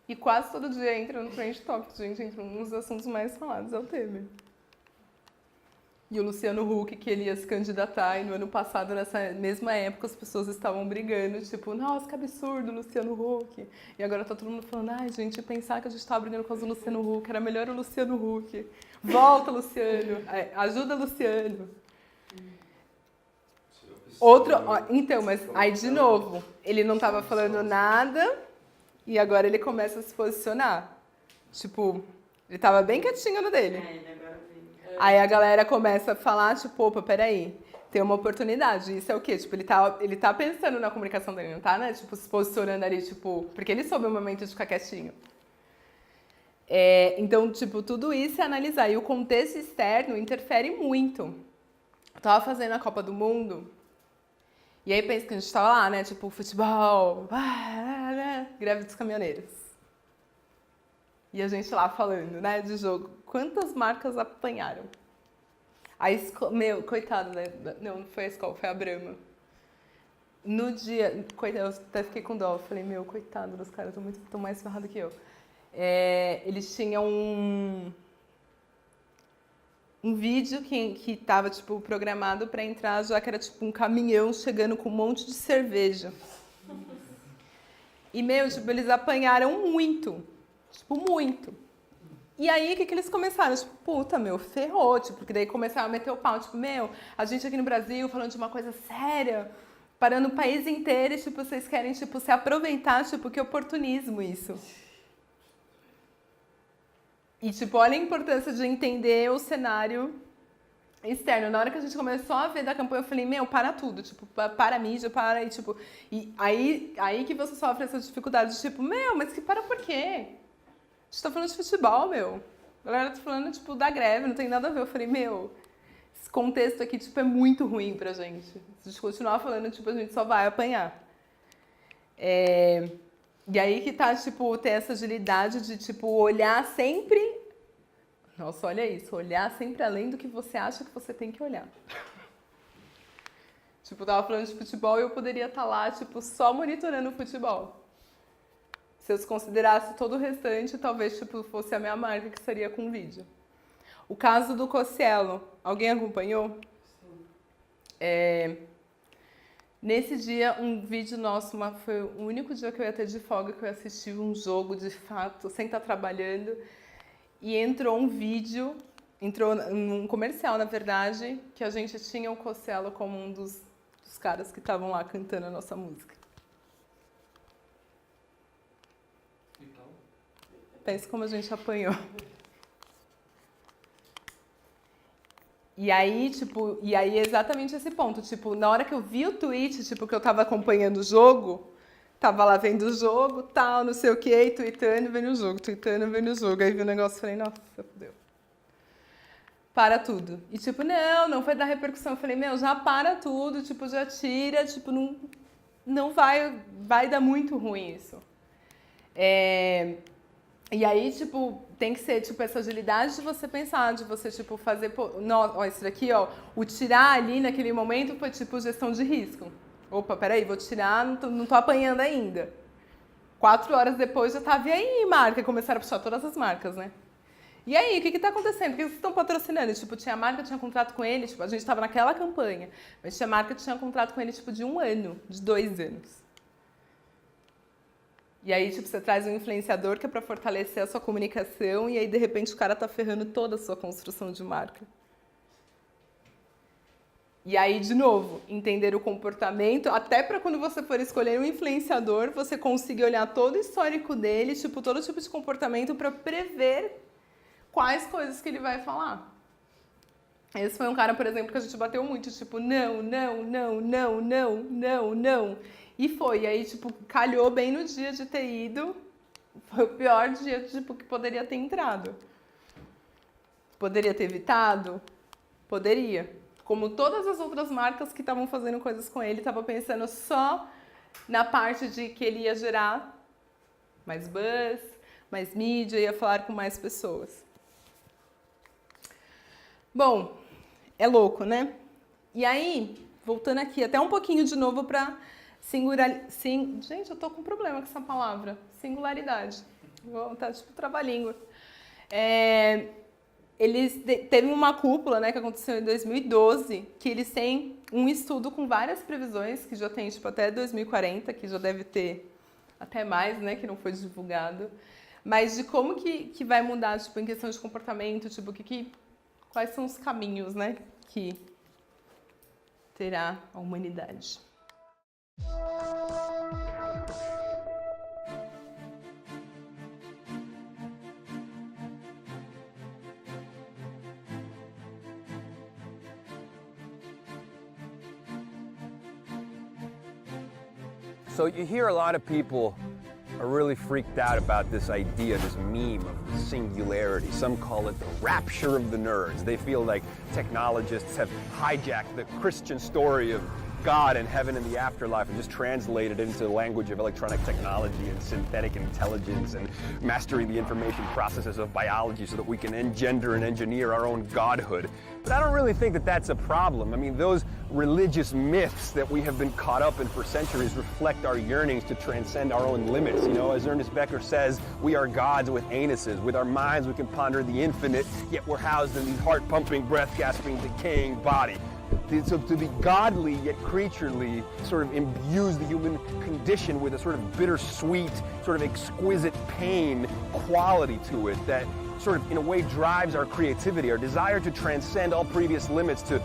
E quase todo dia entra no Trend Topics, gente, entre um dos assuntos mais falados é o Temer. E o Luciano Huck, que ele ia se candidatar, e no ano passado, nessa mesma época, as pessoas estavam brigando, tipo, nossa, que absurdo, Luciano Huck. E agora tá todo mundo falando, ai, gente, pensar que a gente tava brigando por causa do Luciano Huck, era melhor o Luciano Huck. Volta, Luciano, ajuda, Luciano. Outro, então, mas aí de novo, ele não tava falando nada, e agora ele começa a se posicionar. Tipo, ele tava bem quietinho no dele. ele agora vem. Aí a galera começa a falar, tipo, opa, peraí, tem uma oportunidade. Isso é o quê? Tipo, ele tá pensando na comunicação dele, não tá, né? Tipo, se posicionando ali, tipo, porque ele soube o momento de ficar quietinho. Então, tipo, tudo isso é analisar. E o contexto externo interfere muito. Eu tava fazendo a Copa do Mundo, e aí pensa que a gente tava lá, né? Tipo, futebol, greve dos caminhoneiros. E a gente lá falando, né, de jogo. Quantas marcas apanharam? Meu, coitado, né? Não foi a Skol, foi a Brahma. No dia, coitado, eu até fiquei com dó. Eu falei, meu, coitado dos caras, estão mais ferrados que eu. Eles tinham um vídeo que tava, tipo, programado pra entrar, já que era, tipo, um caminhão chegando com um monte de cerveja. E, meu, tipo, eles apanharam muito. Tipo, muito. E aí, o que eles começaram? Tipo, puta, meu, ferrou. Tipo, porque daí começaram a meter o pau. Tipo, meu, a gente aqui no Brasil falando de uma coisa séria, parando o país inteiro e, tipo, vocês querem, tipo, se aproveitar, tipo, que oportunismo isso. E, tipo, olha a importância de entender o cenário externo. Na hora que a gente começou a ver da campanha, eu falei, meu, para tudo. Tipo, para a mídia, para... E, tipo, e aí que você sofre essa dificuldade de, tipo, meu, mas que para por quê? A gente tá falando de futebol, meu. A galera tá falando, tipo, da greve, não tem nada a ver. Eu falei, meu, esse contexto aqui, tipo, é muito ruim pra gente. Se a gente continuar falando, tipo, a gente só vai apanhar. E aí que tá, tipo, ter essa agilidade de, tipo, olhar sempre... Nossa, olha isso. Olhar sempre além do que você acha que você tem que olhar. Tipo, eu tava falando de futebol e eu poderia estar lá, tipo, só monitorando o futebol. Se eu considerasse todo o restante, talvez, tipo, fosse a minha marca que seria com vídeo. O caso do Cossielo, alguém acompanhou? Nesse dia, um vídeo nosso, foi o único dia que eu ia ter de folga, que eu assisti um jogo, de fato, sem estar trabalhando, e entrou um vídeo, entrou um comercial, na verdade, que a gente tinha o Cossielo como um dos caras que estavam lá cantando a nossa música. Pensa como a gente apanhou. E aí, tipo, é exatamente esse ponto. Tipo, na hora que eu vi o tweet, tipo, que eu tava acompanhando o jogo, tava lá vendo o jogo, tal, não sei o quê, tweetando, vendo o jogo, tweetando, vendo o jogo. Aí vi o negócio e falei, nossa, fodeu. Para tudo. E tipo, não vai dar repercussão. Eu falei, meu, já para tudo, tipo, já tira, tipo, não vai dar muito ruim isso. E aí, tipo, tem que ser, tipo, essa agilidade de você pensar, de você, tipo, fazer... ó, isso daqui, ó, o tirar ali naquele momento foi, tipo, gestão de risco. Opa, peraí, vou tirar, não tô apanhando ainda. 4 horas depois já tava, e aí, marca? Começaram a puxar todas as marcas, né? E aí, o que tá acontecendo? Por que vocês estão patrocinando? Tipo, tinha marca, tinha contrato com ele, tipo, a gente tava naquela campanha, mas tinha marca, tinha contrato com ele, tipo, de 1 ano, de 2 anos. E aí, tipo, você traz um influenciador que é para fortalecer a sua comunicação e aí, de repente, o cara tá ferrando toda a sua construção de marca. E aí, de novo, entender o comportamento, até para quando você for escolher um influenciador, você conseguir olhar todo o histórico dele, tipo, todo tipo de comportamento para prever quais coisas que ele vai falar. Esse foi um cara, por exemplo, que a gente bateu muito, tipo, não, não, não, não, não, não, não. E foi, e aí, tipo, calhou bem no dia de ter ido. Foi o pior dia, tipo, que poderia ter entrado. Poderia ter evitado? Poderia. Como todas as outras marcas que estavam fazendo coisas com ele, estavam pensando só na parte de que ele ia gerar mais buzz, mais mídia, ia falar com mais pessoas. Bom, é louco, né? E aí, voltando aqui, até um pouquinho de novo para gente, eu tô com problema com essa palavra. Singularidade. Tá tipo trava-língua. Eles teve uma cúpula, né, que aconteceu em 2012, que eles têm um estudo com várias previsões, que já tem tipo até 2040, que já deve ter até mais, né, que não foi divulgado, mas de como que vai mudar, tipo, em questão de comportamento, tipo, quais são os caminhos, né, que terá a humanidade. So you hear a lot of people are really freaked out about this idea, this meme of singularity. Some call it the rapture of the nerds. They feel like technologists have hijacked the Christian story of God and heaven and the afterlife and just translated it into the language of electronic technology and synthetic intelligence and mastering the information processes of biology so that we can engender and engineer our own godhood. But I don't really think that that's a problem. I mean, those religious myths that we have been caught up in for centuries reflect our yearnings to transcend our own limits. You know, as Ernest Becker says, we are gods with anuses. With our minds, we can ponder the infinite, yet we're housed in these heart-pumping, breath-gasping, decaying body. So to be godly yet creaturely sort of imbues the human condition with a sort of bittersweet, sort of exquisite pain quality to it that sort of in a way drives our creativity. Our desire to transcend all previous limits, to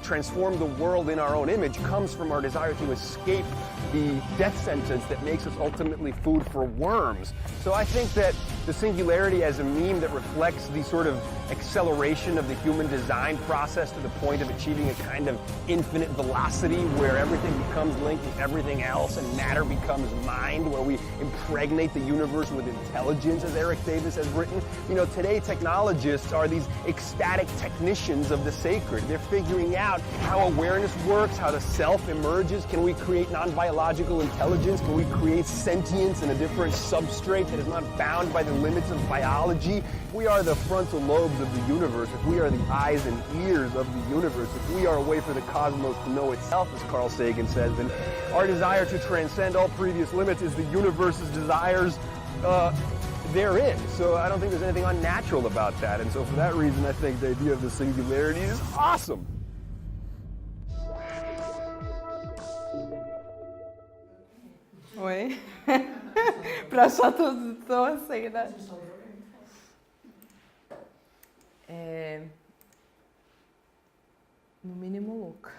transform the world in our own image comes from our desire to escape the death sentence that makes us ultimately food for worms. So I think that the singularity as a meme that reflects the sort of acceleration of the human design process to the point of achieving a kind of infinite velocity where everything becomes linked with everything else and matter becomes mind, where we impregnate the universe with intelligence, as Eric Davis has written. You know, today technologists are these ecstatic technicians of the sacred. They're figuring out how awareness works, how the self emerges. Can we create non-biological intelligence? Can we create sentience in a different substrate that is not bound by the limits of biology? If we are the frontal lobes of the universe, if we are the eyes and ears of the universe, if we are a way for the cosmos to know itself, as Carl Sagan says, then our desire to transcend all previous limits is the universe's desires therein. So I don't think there's anything unnatural about that. And so for that reason, I think the idea of the singularity is awesome. Oi? Pra achar tudo tão assim, né? No mínimo louco.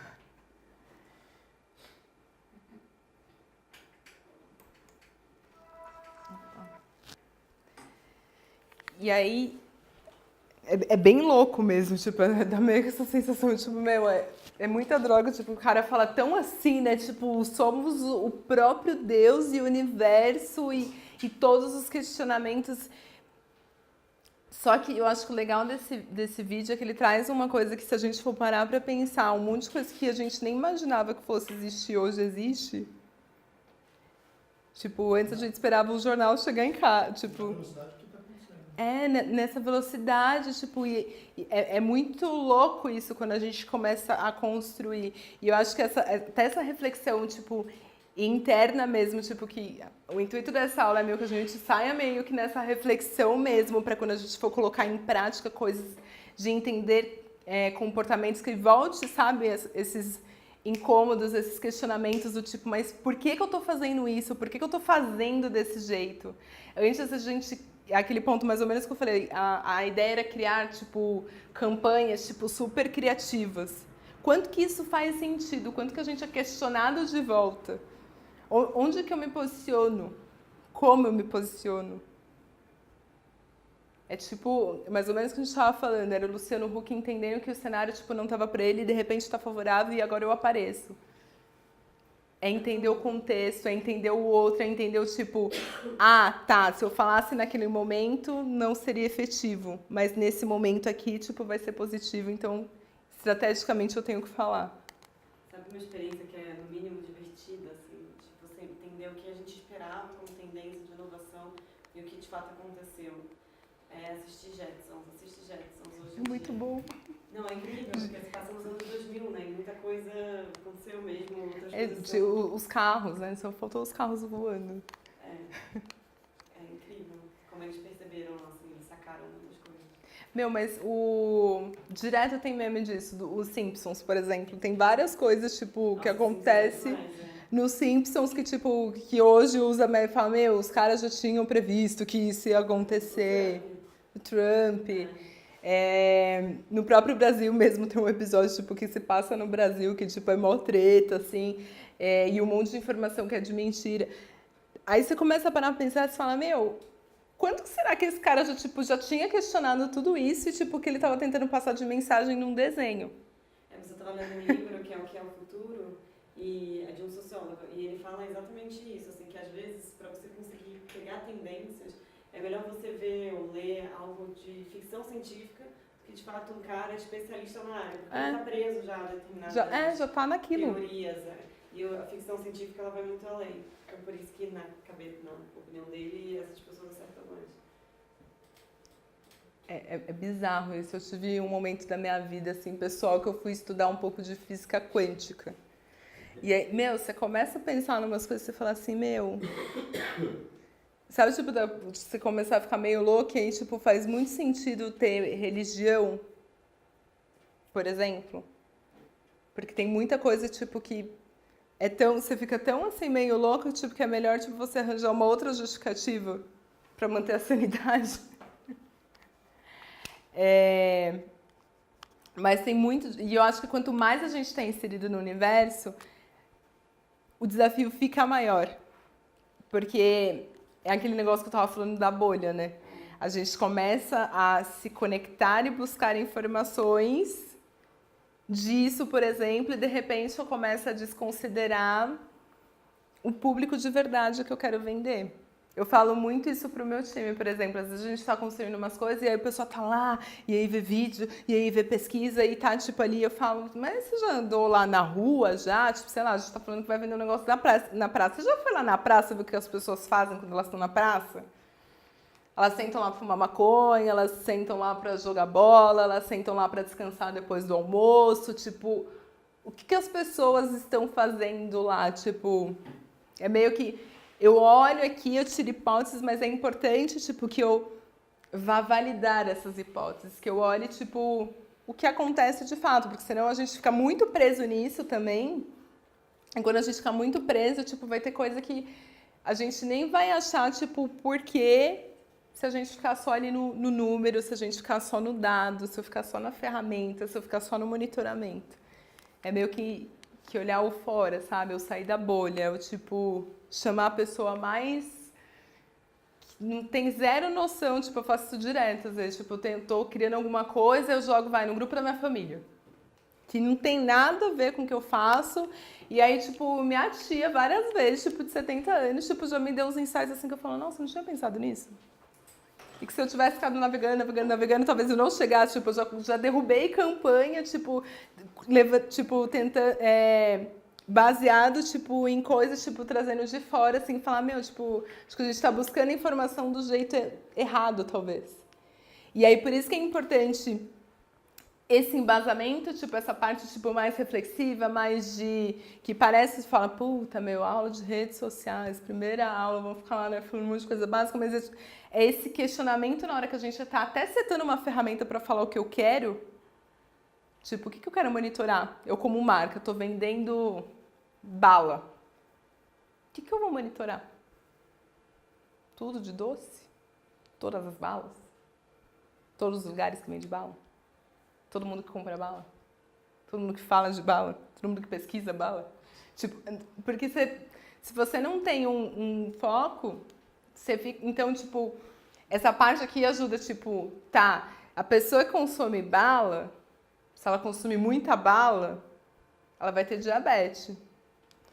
E aí, é bem louco mesmo, tipo, dá meio que essa sensação, tipo, meu, é muita droga, tipo, o cara fala tão assim, né, tipo, somos o próprio Deus e o universo e todos os questionamentos. Só que eu acho que o legal desse vídeo é que ele traz uma coisa que, se a gente for parar pra pensar, um monte de coisa que a gente nem imaginava que fosse existir, hoje existe. Tipo, antes a gente esperava o jornal chegar em casa, tipo... nessa velocidade, tipo, é muito louco isso quando a gente começa a construir. E eu acho que até essa reflexão, tipo, interna mesmo, tipo, que o intuito dessa aula é meio que a gente saia meio que nessa reflexão mesmo, para quando a gente for colocar em prática coisas de entender comportamentos que volte, sabe, esses incômodos, esses questionamentos do tipo, mas por que eu tô fazendo isso? Por que eu tô fazendo desse jeito? Antes a gente... Aquele ponto mais ou menos que eu falei, a ideia era criar, tipo, campanhas, tipo, super criativas. Quanto que isso faz sentido? Quanto que a gente é questionado de volta? Onde que eu me posiciono? Como eu me posiciono? É tipo, mais ou menos o que a gente tava falando, era o Luciano Huck entendendo que o cenário, tipo, não tava pra ele e de repente tá favorável e agora eu apareço. É entender o contexto, é entender o outro, é entender o tipo, tá, se eu falasse naquele momento não seria efetivo, mas nesse momento aqui, tipo, vai ser positivo, então estrategicamente eu tenho que falar. Sabe uma experiência que é no mínimo divertida, assim, tipo, você entender o que a gente esperava como tendência de inovação e o que de fato aconteceu. É assistir Jetsons hoje em Muito dia. bom. Não, é incrível, porque se passa nos anos 2000, né? E muita coisa aconteceu mesmo, outras coisas. Os carros, né? Só faltou os carros voando. É incrível como eles perceberam, assim, eles sacaram as coisas. Meu, mas direto tem meme disso, os Simpsons, por exemplo. Tem várias coisas, tipo, que acontece nos Simpsons que, tipo, que hoje usa meme e fala, meu, os caras já tinham previsto que isso ia acontecer. O Trump. No próprio Brasil mesmo tem um episódio, tipo, que se passa no Brasil, que, tipo, é mó treta, assim, e um monte de informação que é de mentira. Aí você começa a parar pra pensar e você fala, meu, quanto que será que esse cara já tinha questionado tudo isso e, tipo, que ele tava tentando passar de mensagem num desenho? Você estava lendo um livro que é O que é o Futuro, e é de um sociólogo, e ele fala exatamente isso, assim, que às vezes, para você conseguir pegar tendências, é melhor você ver ou ler algo de ficção científica do que, de fato, um cara especialista na área, porque ele está preso já a determinadas já tá naquilo. teorias, e a ficção científica ela vai muito além. É por isso que, na opinião dele, essas pessoas acertam mais. É bizarro isso. Eu tive um momento da minha vida, assim, pessoal, que eu fui estudar um pouco de física quântica. E aí, meu, você começa a pensar em umas coisas e você fala assim, meu... Sabe, tipo, você começar a ficar meio louco e aí, tipo, faz muito sentido ter religião, por exemplo. Porque tem muita coisa, tipo, que você fica tão, assim, meio louco, tipo, que é melhor, tipo, você arranjar uma outra justificativa para manter a sanidade. Mas tem muito... E eu acho que quanto mais a gente está inserido no universo, o desafio fica maior. Porque é aquele negócio que eu estava falando da bolha, né? A gente começa a se conectar e buscar informações disso, por exemplo, e de repente eu começo a desconsiderar o público de verdade que eu quero vender. Eu falo muito isso pro meu time, por exemplo, às vezes a gente está construindo umas coisas e aí o pessoal tá lá, e aí vê vídeo, e aí vê pesquisa, e tá tipo ali, eu falo, mas você já andou lá na rua já? Tipo, sei lá, a gente tá falando que vai vender um negócio na praça. Você já foi lá na praça ver o que as pessoas fazem quando elas estão na praça? Elas sentam lá para fumar maconha, elas sentam lá para jogar bola, elas sentam lá para descansar depois do almoço, tipo, o que as pessoas estão fazendo lá? Tipo, é meio que eu olho aqui, eu tiro hipóteses, mas é importante, tipo, que eu vá validar essas hipóteses, que eu olhe, tipo, o que acontece de fato, porque senão a gente fica muito preso nisso também, e quando a gente fica muito preso, tipo, vai ter coisa que a gente nem vai achar, tipo, por quê, se a gente ficar só ali no número, se a gente ficar só no dado, se eu ficar só na ferramenta, se eu ficar só no monitoramento. É meio que olhar o fora, sabe? Eu sair da bolha, eu, tipo, chamar a pessoa mais... Não tem zero noção, tipo, eu faço isso direto, às vezes, tipo, eu tô criando alguma coisa, eu jogo, no grupo da minha família. Que não tem nada a ver com o que eu faço, e aí, tipo, minha tia, várias vezes, tipo, de 70 anos, tipo, já me deu uns insights assim, que eu falo, nossa, eu não tinha pensado nisso. E que se eu tivesse ficado navegando, talvez eu não chegasse, tipo, eu já derrubei campanha, tipo, tentando, baseado, tipo, em coisas, tipo, trazendo de fora, assim, falar, meu, tipo, acho que a gente está buscando informação do jeito errado, talvez. E aí, por isso que é importante esse embasamento, tipo, essa parte, tipo, mais reflexiva, mais de... que parece, fala, puta, meu, aula de redes sociais, primeira aula, vamos ficar lá, né, falando um monte de coisa básica, mas é esse questionamento na hora que a gente está até setando uma ferramenta para falar o que eu quero. Tipo, o que eu quero monitorar? Eu, como marca, estou vendendo bala. O que eu vou monitorar? Tudo de doce? Todas as balas? Todos os lugares que vende bala? Todo mundo que compra bala? Todo mundo que fala de bala? Todo mundo que pesquisa bala? Tipo, porque se você não tem um foco, você fica... Então, tipo, essa parte aqui ajuda, tipo, tá, a pessoa que consome bala, se ela consumir muita bala, ela vai ter diabetes.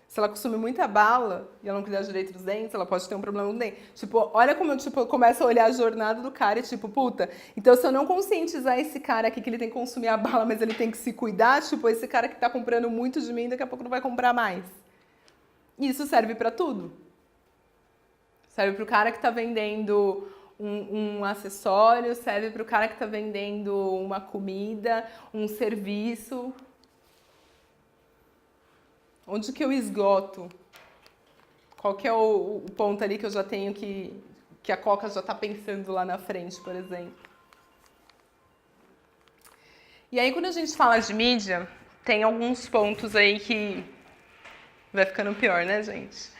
Se ela consumir muita bala e ela não cuidar direito dos dentes, ela pode ter um problema no dente. Tipo, olha como eu começo a olhar a jornada do cara e tipo, puta, então se eu não conscientizar esse cara aqui que ele tem que consumir a bala, mas ele tem que se cuidar, tipo, esse cara que tá comprando muito de mim, daqui a pouco não vai comprar mais. Isso serve pra tudo. Serve pro cara que tá vendendo um acessório, serve pro cara que tá vendendo uma comida, um serviço. Onde que eu esgoto? Qual que é o ponto ali que eu já tenho que a Coca já está pensando lá na frente, por exemplo? E aí, quando a gente fala de mídia, tem alguns pontos aí que vai ficando pior, né, gente?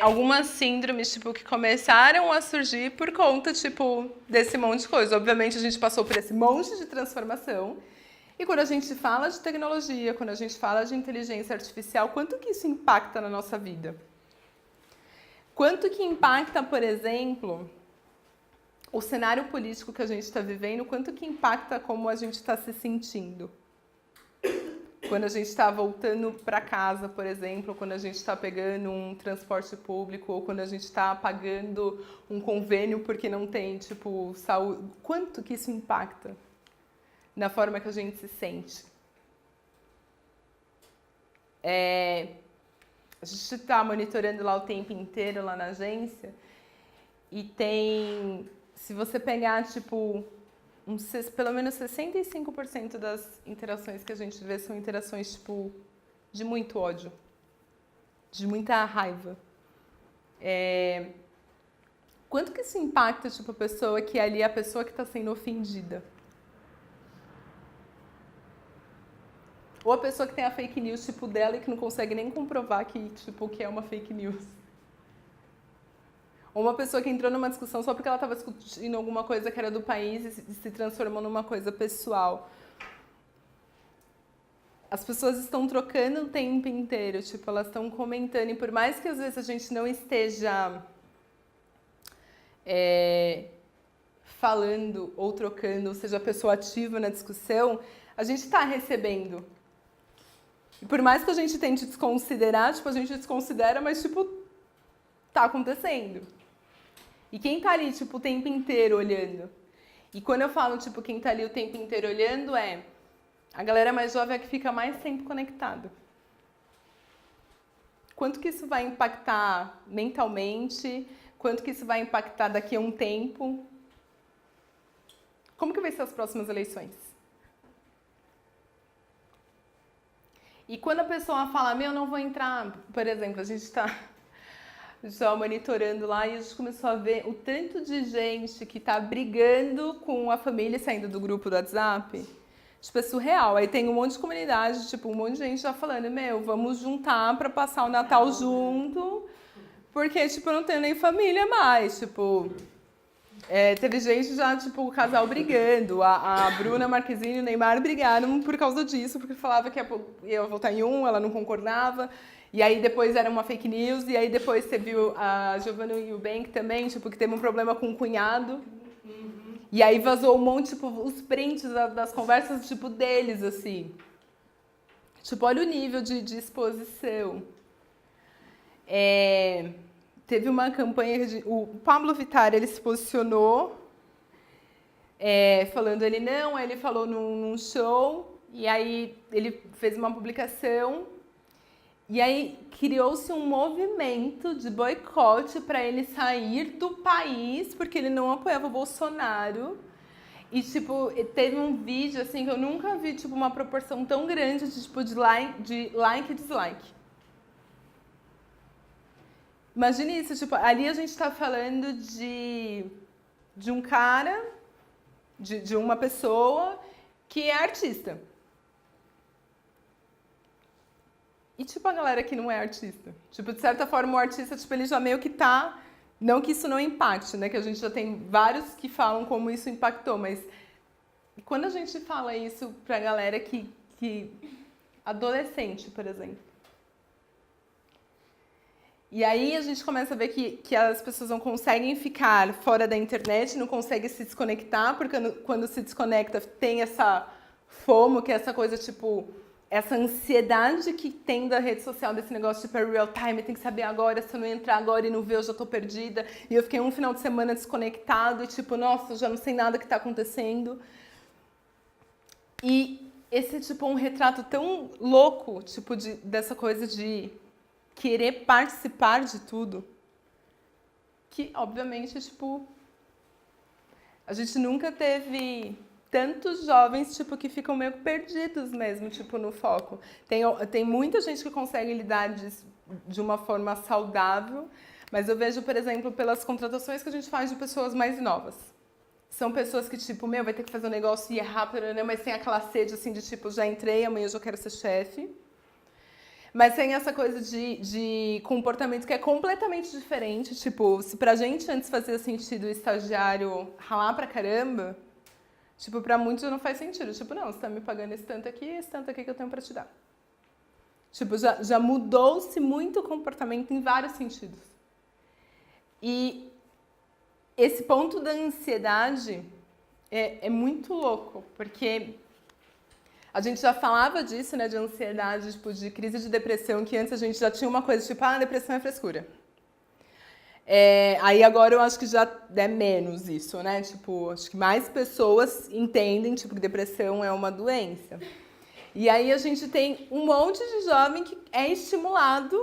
Algumas síndromes, tipo, que começaram a surgir por conta, tipo, desse monte de coisa. Obviamente, a gente passou por esse monte de transformação. E quando a gente fala de tecnologia, quando a gente fala de inteligência artificial, quanto que isso impacta na nossa vida? Quanto que impacta, por exemplo, o cenário político que a gente está vivendo, quanto que impacta como a gente está se sentindo? Quando a gente está voltando para casa, por exemplo, quando a gente está pegando um transporte público, ou quando a gente está pagando um convênio porque não tem, tipo, saúde. Quanto que isso impacta na forma que a gente se sente? A gente está monitorando lá o tempo inteiro lá na agência e tem, se você pegar, tipo, pelo menos 65% das interações que a gente vê são interações, tipo, de muito ódio, de muita raiva. Quanto que isso impacta, tipo, a pessoa que ali é a pessoa que está sendo ofendida? Ou a pessoa que tem a fake news, tipo, dela e que não consegue nem comprovar que, tipo, que é uma fake news. Ou uma pessoa que entrou numa discussão só porque ela estava discutindo alguma coisa que era do país e se transformou numa coisa pessoal. As pessoas estão trocando o tempo inteiro, tipo, elas estão comentando. E por mais que às vezes a gente não esteja falando ou trocando, ou seja, a pessoa ativa na discussão, a gente está recebendo. E por mais que a gente tente desconsiderar, tipo, a gente desconsidera, mas, tipo, tá acontecendo. E quem tá ali, tipo, o tempo inteiro olhando? E quando eu falo, tipo, quem tá ali o tempo inteiro olhando a galera mais jovem é que fica mais tempo conectada. Quanto que isso vai impactar mentalmente? Quanto que isso vai impactar daqui a um tempo? Como que vai ser as próximas eleições? E quando a pessoa fala, eu não vou entrar, por exemplo, a gente está monitorando lá e a gente começou a ver o tanto de gente que está brigando com a família saindo do grupo do WhatsApp. Tipo, é surreal. Aí tem um monte de comunidade, tipo, um monte de gente já falando, vamos juntar para passar o Natal junto, porque, tipo, eu não tenho nem família mais, tipo... teve gente já, tipo, o casal brigando, a Bruna Marquezine e o Neymar brigaram por causa disso, porque falava que ia votar em um, ela não concordava, e aí depois era uma fake news, e aí depois você viu a Giovanna Eubank também, tipo, que teve um problema com o cunhado, e aí vazou um monte, tipo, os prints das conversas, tipo, deles, assim. Tipo, olha o nível de exposição. Teve uma campanha, o Pablo Vittar, ele se posicionou, falando ele falou num show, e aí ele fez uma publicação, e aí criou-se um movimento de boicote para ele sair do país, porque ele não apoiava o Bolsonaro. E, tipo, teve um vídeo, assim, que eu nunca vi, tipo, uma proporção tão grande de, tipo, de like e dislike. Imagine isso, tipo, ali a gente está falando de um cara, de uma pessoa que é artista. E, tipo, a galera que não é artista. Tipo, de certa forma, o artista, tipo, ele já meio que tá... Não que isso não impacte, né? Que a gente já tem vários que falam como isso impactou, mas... Quando a gente fala isso pra galera que adolescente, por exemplo. E aí a gente começa a ver que as pessoas não conseguem ficar fora da internet, não conseguem se desconectar, porque quando se desconecta tem essa FOMO, que é essa coisa, tipo, essa ansiedade que tem da rede social, desse negócio, tipo, é real time, tem que saber agora, se eu não entrar agora e não ver, eu já tô perdida. E eu fiquei um final de semana desconectado e tipo, nossa, eu já não sei nada que tá acontecendo. E esse é, tipo, um retrato tão louco, tipo, dessa coisa de querer participar de tudo, que, obviamente, tipo, a gente nunca teve tantos jovens, tipo, que ficam meio perdidos mesmo, tipo, no foco. Tem muita gente que consegue lidar de uma forma saudável, mas eu vejo, por exemplo, pelas contratações que a gente faz de pessoas mais novas. São pessoas que, tipo, vai ter que fazer um negócio e é rápido, né? Mas tem aquela sede, assim, de, tipo, já entrei, amanhã eu já quero ser chefe. Mas tem essa coisa de comportamento que é completamente diferente. Tipo, se pra gente antes fazia sentido o estagiário ralar pra caramba, tipo, pra muitos não faz sentido. Tipo, não, você tá me pagando esse tanto aqui que eu tenho pra te dar. Tipo, já mudou-se muito o comportamento em vários sentidos. E esse ponto da ansiedade é muito louco, porque a gente já falava disso, né, de ansiedade, tipo, de crise de depressão, que antes a gente já tinha uma coisa, tipo, depressão é frescura. Aí agora eu acho que já é menos isso, né, tipo, acho que mais pessoas entendem, tipo, que depressão é uma doença. E aí a gente tem um monte de jovem que é estimulado,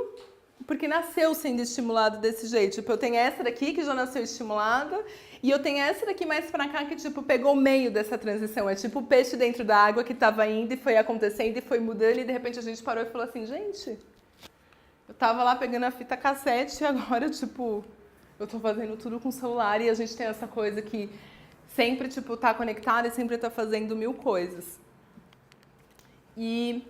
porque nasceu sendo estimulado desse jeito. Tipo, eu tenho essa daqui que já nasceu estimulada, e eu tenho essa daqui mais pra cá que, tipo, pegou o meio dessa transição. É tipo o peixe dentro da água que tava indo e foi acontecendo e foi mudando, e de repente a gente parou e falou assim, gente, eu tava lá pegando a fita cassete e agora, tipo, eu tô fazendo tudo com o celular, e a gente tem essa coisa que sempre, tipo, tá conectada e sempre tá fazendo mil coisas. E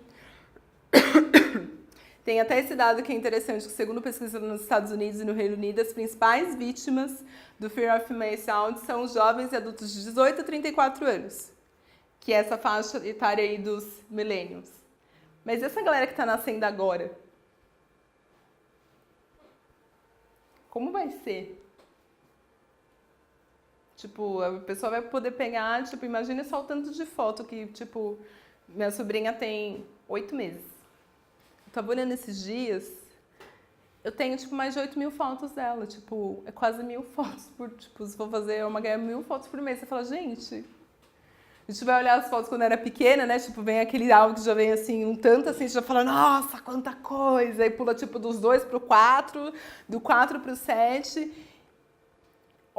tem até esse dado que é interessante, que segundo pesquisa nos Estados Unidos e no Reino Unido, as principais vítimas do Fear of Missing Out são os jovens e adultos de 18 a 34 anos, que é essa faixa etária aí dos millennials. Mas essa galera que está nascendo agora, como vai ser? Tipo, a pessoa vai poder pegar, tipo, imagina só o tanto de foto que, tipo, minha sobrinha tem 8 meses. Eu tava olhando esses dias, eu tenho, tipo, mais de 8.000 fotos dela. Tipo, é quase 1.000 fotos por... Tipo, se for fazer uma ganha 1.000 fotos por mês, você fala, gente... A gente vai olhar as fotos quando era pequena, né? Tipo, vem aquele álbum que já vem, assim, um tanto, assim, você já fala, nossa, quanta coisa! Aí pula, tipo, dos 2 pro 4, do 4 pro 7...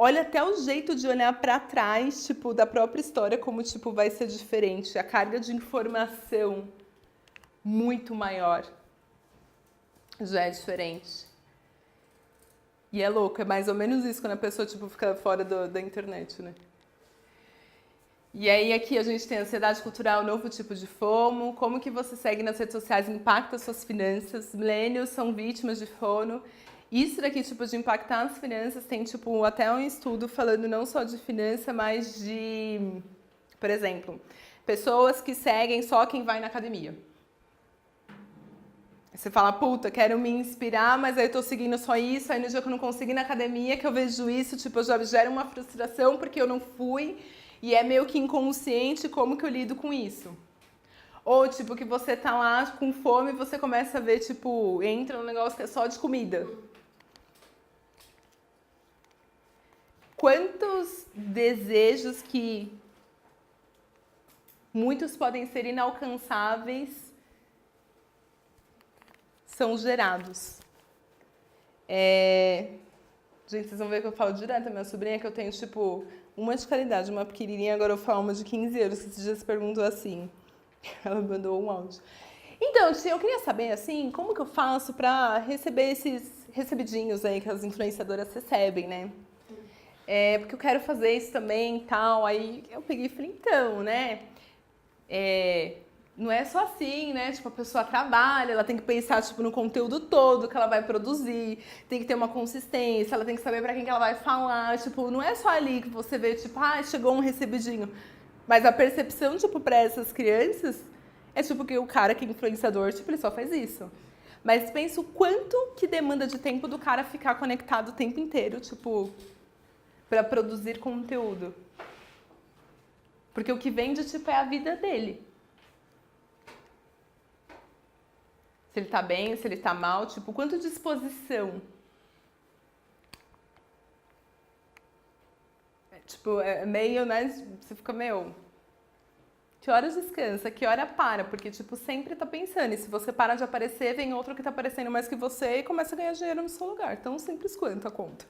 Olha até o jeito de olhar para trás, tipo, da própria história, como, tipo, vai ser diferente. A carga de informação muito maior já é diferente. E é louco, é mais ou menos isso quando a pessoa, tipo, fica fora da internet, né? E aí aqui a gente tem ansiedade cultural, novo tipo de FOMO, como que você segue nas redes sociais impacta as suas finanças, millennials são vítimas de FOMO. Isso daqui, tipo, de impactar as finanças, tem, tipo, até um estudo falando não só de finança, mas de, por exemplo, pessoas que seguem só quem vai na academia. Você fala, puta, quero me inspirar, mas aí eu tô seguindo só isso, aí no dia que eu não consigo ir na academia, que eu vejo isso, tipo, eu já gero uma frustração porque eu não fui, e é meio que inconsciente como que eu lido com isso. Ou, tipo, que você tá lá com fome e você começa a ver, tipo, entra num negócio que é só de comida. Quantos desejos que muitos podem ser inalcançáveis são gerados. Gente, vocês vão ver que eu falo direto a minha sobrinha, que eu tenho, tipo, uma de qualidade, uma pequenininha, agora eu falo uma de 15 anos, que esses dias se perguntou assim. Ela mandou um áudio. Então, tia, eu queria saber, assim, como que eu faço pra receber esses recebidinhos aí que as influenciadoras recebem, né? Porque eu quero fazer isso também e tal. Aí eu peguei e falei, então, né? Não é só assim, né? Tipo, a pessoa trabalha, ela tem que pensar, tipo, no conteúdo todo que ela vai produzir, tem que ter uma consistência, ela tem que saber pra quem que ela vai falar. Tipo, não é só ali que você vê, tipo, chegou um recebidinho. Mas a percepção, tipo, pra essas crianças é, tipo, que o cara que é influenciador, tipo, ele só faz isso. Mas pensa o quanto que demanda de tempo do cara ficar conectado o tempo inteiro, tipo, pra produzir conteúdo. Porque o que vende, tipo, é a vida dele. Se ele tá bem, se ele tá mal, tipo, quanto disposição. Tipo, é meio, né, você fica meio... Que horas descansa, que hora para, porque, tipo, sempre tá pensando. E se você para de aparecer, vem outro que tá aparecendo mais que você e começa a ganhar dinheiro no seu lugar. Tão simples quanto a conta.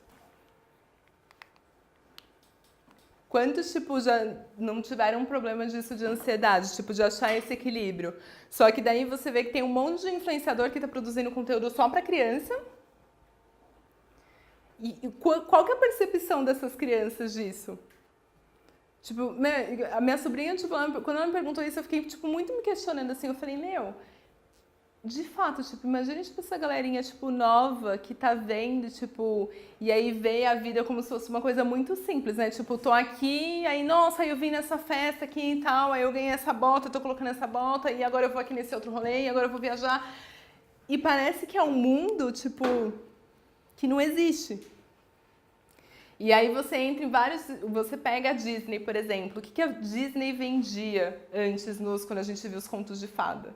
Quantos, tipo, já não tiveram um problema disso de ansiedade, tipo, de achar esse equilíbrio? Só que daí você vê que tem um monte de influenciador que tá produzindo conteúdo só pra criança. E qual que é a percepção dessas crianças disso? Tipo, a minha sobrinha, tipo, quando ela me perguntou isso, eu fiquei, tipo, muito me questionando, assim. Eu falei, de fato, tipo, imagina, tipo, essa galerinha, tipo, nova, que tá vendo, tipo, e aí vê a vida como se fosse uma coisa muito simples, né? Tipo, tô aqui, aí, nossa, eu vim nessa festa aqui e tal, aí eu ganhei essa bota, eu tô colocando essa bota, e agora eu vou aqui nesse outro rolê, e agora eu vou viajar. E parece que é um mundo, tipo, que não existe. E aí você entra em vários... Você pega a Disney, por exemplo. O que a Disney vendia antes, quando a gente viu os contos de fada?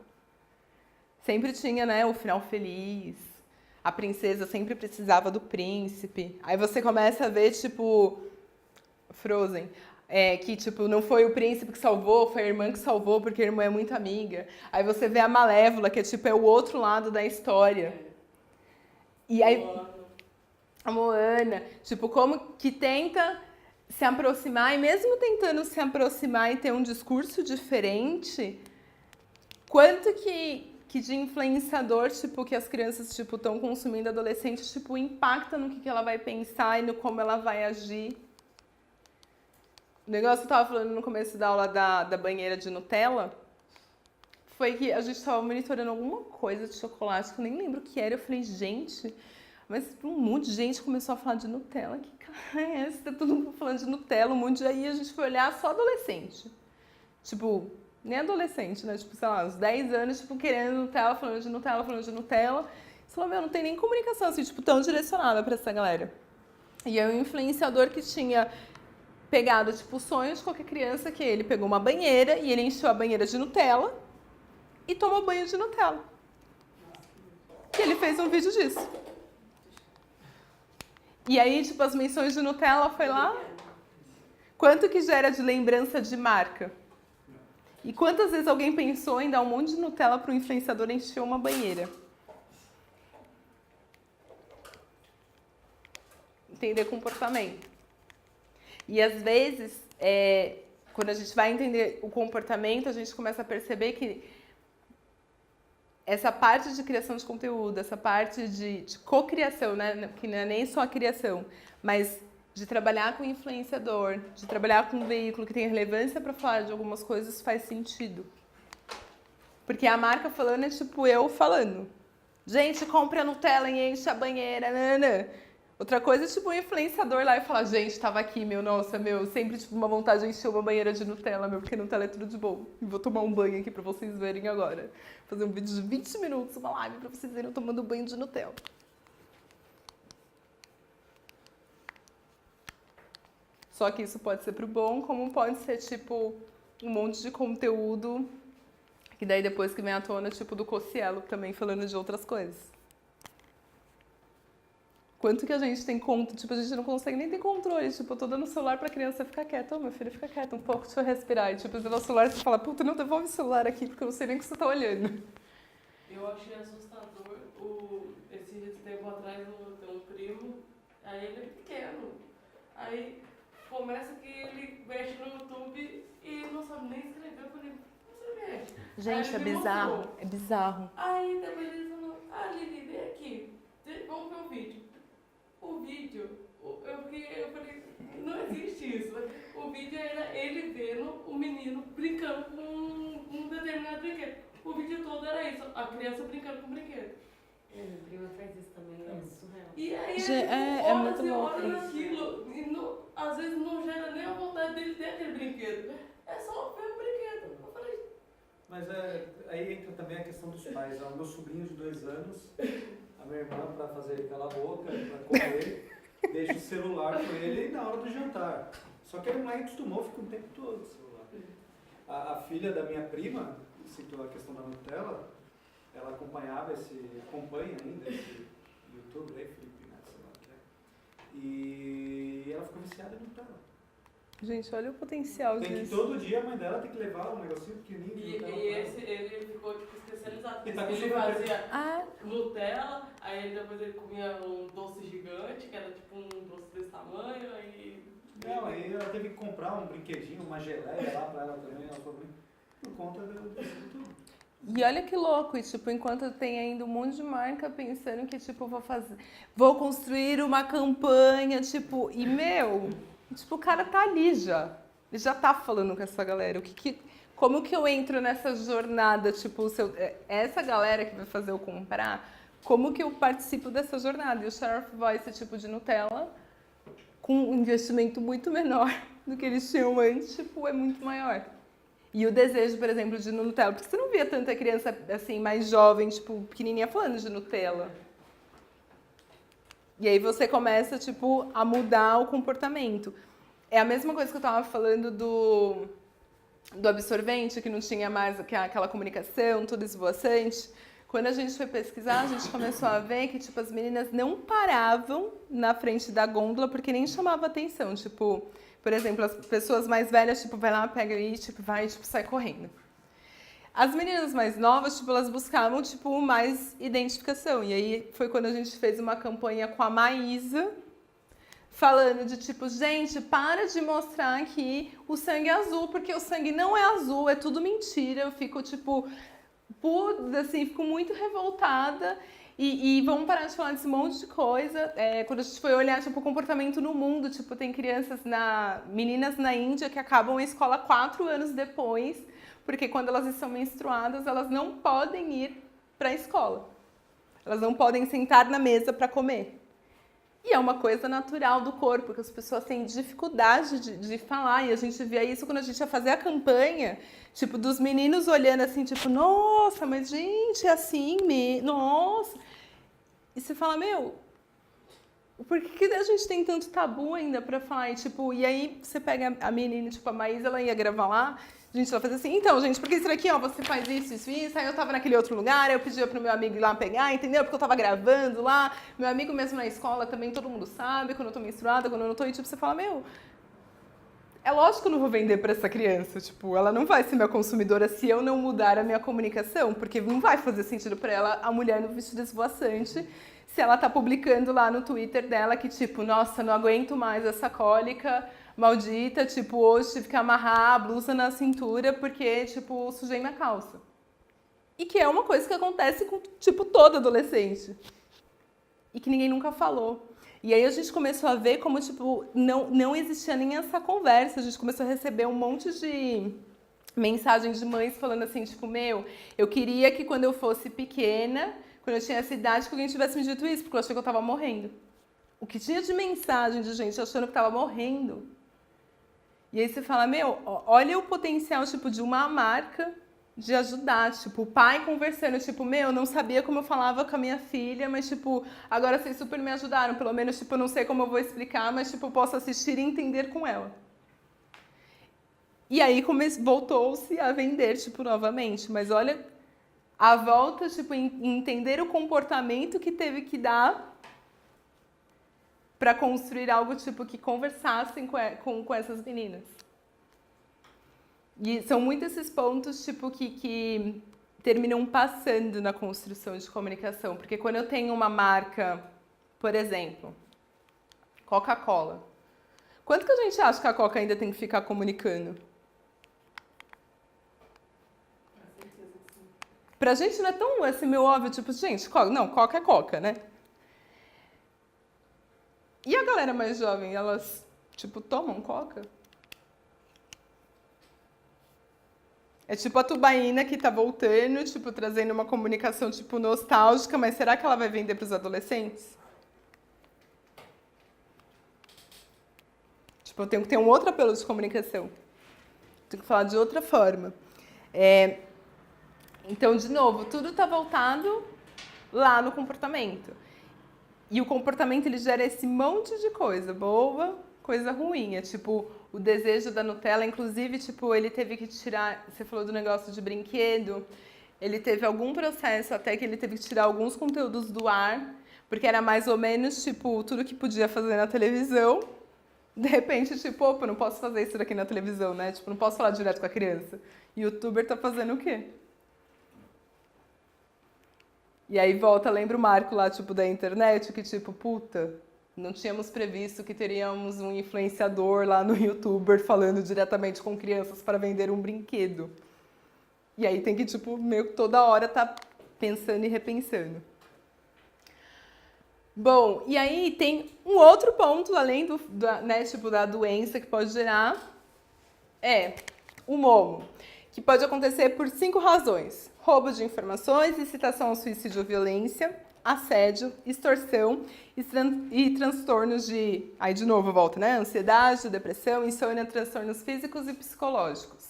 Sempre tinha, né, o final feliz. A princesa sempre precisava do príncipe. Aí você começa a ver, tipo... Frozen. Que, tipo, não foi o príncipe que salvou, foi a irmã que salvou, porque a irmã é muito amiga. Aí você vê a Malévola, que é, tipo, é o outro lado da história. E aí... A Moana, tipo, como que tenta se aproximar, e mesmo tentando se aproximar e ter um discurso diferente, quanto que de influenciador, tipo, que as crianças, tipo, estão consumindo, adolescentes, tipo, impacta no que ela vai pensar e no como ela vai agir. O negócio que eu tava falando no começo da aula da banheira de Nutella foi que a gente tava monitorando alguma coisa de chocolate, que eu nem lembro o que era. Eu falei, gente... Mas um monte de gente começou a falar de Nutella. Que cara é essa? Tá todo mundo falando de Nutella, um monte de... Aí a gente foi olhar só adolescente. Tipo, nem adolescente, né? Tipo, sei lá, uns 10 anos, tipo, querendo Nutella, falando de Nutella, falando de Nutella. Você falou, não tem nem comunicação, assim, tipo, tão direcionada pra essa galera. E é um influenciador que tinha pegado, tipo, o sonho de qualquer criança, que ele pegou uma banheira e ele encheu a banheira de Nutella e tomou banho de Nutella. E ele fez um vídeo disso. E aí, tipo, as menções de Nutella foi lá. Quanto que gera de lembrança de marca? E quantas vezes alguém pensou em dar um monte de Nutella para o influenciador encher uma banheira? Entender comportamento. E às vezes, quando a gente vai entender o comportamento, a gente começa a perceber que essa parte de criação de conteúdo, essa parte de cocriação, né? Que não é nem só a criação, mas de trabalhar com influenciador, de trabalhar com um veículo que tem relevância para falar de algumas coisas, faz sentido. Porque a marca falando é tipo eu falando. Gente, compra a Nutella e enche a banheira, nanã. Outra coisa é tipo um influenciador lá e falar, gente, tava aqui, nossa, sempre tipo uma vontade de encher uma banheira de Nutella, porque Nutella é tudo de bom. E vou tomar um banho aqui pra vocês verem agora. Fazer um vídeo de 20 minutos, uma live pra vocês verem eu tomando banho de Nutella. Só que isso pode ser pro bom, como pode ser tipo um monte de conteúdo que daí depois que vem à tona, tipo do Cossielo também falando de outras coisas. Quanto que a gente tem conta, tipo, a gente não consegue nem ter controle, tipo, eu tô dando o celular pra criança ficar quieta, meu filho, fica quieto um pouco, deixa eu respirar, e tipo, você dá o celular e você fala, puta, não devolve o celular aqui, porque eu não sei nem o que você tá olhando. Eu achei assustador, esse tempo atrás tem um primo, aí ele é pequeno, aí começa que ele mexe no YouTube e não sabe nem escrever, eu falei, como você mexe? Gente, é bizarro, é bizarro. Aí depois ele falou, Lili, vem aqui, vamos ver o vídeo. O vídeo, eu falei, não existe isso. O vídeo era ele vendo o menino brincando com um determinado brinquedo. O vídeo todo era isso, a criança brincando com o brinquedo. Minha prima faz isso também, é surreal. E aí É muito horas e louco horas isso. naquilo, e às vezes não gera nem a vontade dele ter aquele brinquedo. É só ver o brinquedo. Eu falei, Mas aí entra também a questão dos pais. O meu sobrinho de 2 anos, a minha irmã, para fazer ele calar a boca, para comer, deixa o celular com ele na hora do jantar. Só que ele não acostumou, fica o tempo todo no celular. A filha da minha prima, citou a questão da Nutella, ela acompanha ainda esse youtuber aí, Felipe, né, sei lá o que é. E ela ficou viciada em Nutella. Gente, olha o potencial Tem que disso. todo dia a mãe dela tem que levar um negocinho pequenininho de Nutella. E ele ficou tipo, especializado. Ele tá Ele com fazia Nutella, aí depois ele comia um doce gigante, que era tipo um doce desse tamanho, aí... Não, aí ela teve que comprar um brinquedinho, uma geleia lá pra ela também, ela falou, por conta disso tudo. E olha que louco, e, tipo, enquanto tem ainda um monte de marca pensando que, tipo, vou construir uma campanha, tipo, e meu, tipo, o cara tá ali já. Ele já tá falando com essa galera. Como que eu entro nessa jornada, tipo, essa galera que vai fazer eu comprar, como que eu participo dessa jornada? E o Share of Voice, tipo, de Nutella, com um investimento muito menor do que eles tinham antes, tipo, é muito maior. E o desejo, por exemplo, de Nutella, porque você não via tanta criança, assim, mais jovem, tipo, pequenininha, falando de Nutella. E aí você começa, tipo, a mudar o comportamento. É a mesma coisa que eu tava falando do absorvente, que não tinha mais aquela comunicação, tudo esvoaçante. Quando a gente foi pesquisar, a gente começou a ver que, tipo, as meninas não paravam na frente da gôndola porque nem chamava atenção. Tipo, por exemplo, as pessoas mais velhas, tipo, vai lá, pega aí, tipo, vai, tipo, sai correndo. As meninas mais novas, tipo, elas buscavam, tipo, mais identificação. E aí foi quando a gente fez uma campanha com a Maísa, falando de, tipo, gente, para de mostrar que o sangue é azul, porque o sangue não é azul, é tudo mentira. Eu fico, tipo, assim, fico muito revoltada. E vamos parar de falar desse monte de coisa. Quando a gente foi olhar, tipo, o comportamento no mundo, tipo, tem meninas na Índia que acabam a escola 4 anos depois, porque quando elas estão menstruadas, elas não podem ir para a escola. Elas não podem sentar na mesa para comer. E é uma coisa natural do corpo, que as pessoas têm dificuldade de falar. E a gente via isso quando a gente ia fazer a campanha, tipo, dos meninos olhando assim, tipo, nossa, mas gente, é assim, nossa. E você fala, meu, por que a gente tem tanto tabu ainda pra falar? E aí você pega a menina, tipo, a Maísa, ela ia gravar lá, a gente vai fazer assim, então, gente, porque isso aqui, ó, você faz isso, aí eu tava naquele outro lugar, eu pedia pro meu amigo ir lá pegar, entendeu? Porque eu tava gravando lá, meu amigo mesmo na escola também, todo mundo sabe, quando eu tô menstruada, quando eu não tô, e tipo, você fala, meu, é lógico que eu não vou vender pra essa criança, tipo, ela não vai ser minha consumidora se eu não mudar a minha comunicação, porque não vai fazer sentido pra ela a mulher no vestido esvoaçante, se ela tá publicando lá no Twitter dela que, tipo, nossa, não aguento mais essa cólica maldita, tipo, hoje tive que amarrar a blusa na cintura porque, tipo, sujei minha calça. E que é uma coisa que acontece com, tipo, todo adolescente. E que ninguém nunca falou. E aí a gente começou a ver como, tipo, não existia nem essa conversa. A gente começou a receber um monte de mensagens de mães falando assim, tipo, meu, eu queria que quando eu fosse pequena, quando eu tinha essa idade, que alguém tivesse me dito isso, porque eu achei que eu tava morrendo. O que tinha de mensagem de gente achando que tava morrendo. E aí você fala, meu, olha o potencial, tipo, de uma marca de ajudar. Tipo, o pai conversando, tipo, meu, não sabia como eu falava com a minha filha, mas, tipo, agora vocês super me ajudaram. Pelo menos, tipo, eu não sei como eu vou explicar, mas, tipo, eu posso assistir e entender com ela. E aí voltou-se a vender, tipo, novamente. Mas olha, a volta, tipo, em entender o comportamento que teve que dar para construir algo, tipo, que conversassem com essas meninas. E são muitos esses pontos, tipo, que terminam passando na construção de comunicação. Porque quando eu tenho uma marca, por exemplo, Coca-Cola, quanto que a gente acha que a Coca ainda tem que ficar comunicando? Pra gente não é tão, assim, meio óbvio, tipo, gente, Coca é Coca, né? E a galera mais jovem, elas, tipo, tomam Coca? É tipo a tubaína que tá voltando, tipo, trazendo uma comunicação, tipo, nostálgica, mas será que ela vai vender para os adolescentes? Tipo, eu tenho que ter um outro apelo de comunicação. Tenho que falar de outra forma. Então, de novo, tudo está voltado lá no comportamento. E o comportamento, ele gera esse monte de coisa boa, coisa ruim. É tipo, o desejo da Nutella, inclusive, tipo, ele teve que tirar... Você falou do negócio de brinquedo. Ele teve algum processo até que ele teve que tirar alguns conteúdos do ar, porque era mais ou menos, tipo, tudo que podia fazer na televisão. De repente, tipo, opa, não posso fazer isso daqui na televisão, né? Tipo, não posso falar direto com a criança. YouTuber tá fazendo o quê? E aí volta, lembra o marco lá, tipo, da internet, que tipo, puta, não tínhamos previsto que teríamos um influenciador lá no YouTuber falando diretamente com crianças para vender um brinquedo. E aí tem que, tipo, meio que toda hora tá pensando e repensando. Bom, e aí tem um outro ponto, além né, tipo, da doença que pode gerar, é o MOMO, que pode acontecer por 5 razões. Roubo de informações, incitação ao suicídio ou violência, assédio, extorsão e transtornos de... Aí de novo volta, né? Ansiedade, depressão, insônia, transtornos físicos e psicológicos.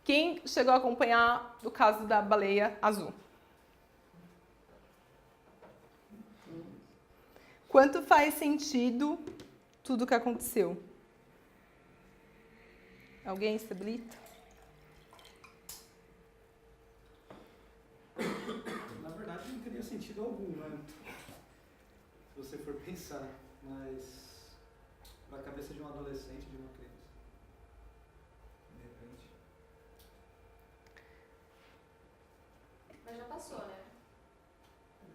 Quem chegou a acompanhar o caso da baleia azul? Quanto faz sentido tudo o que aconteceu? Alguém se habilita? Na verdade, não teria sentido algum, né? Se você for pensar, mas na cabeça de um adolescente, de uma criança. De repente. Mas já passou, né?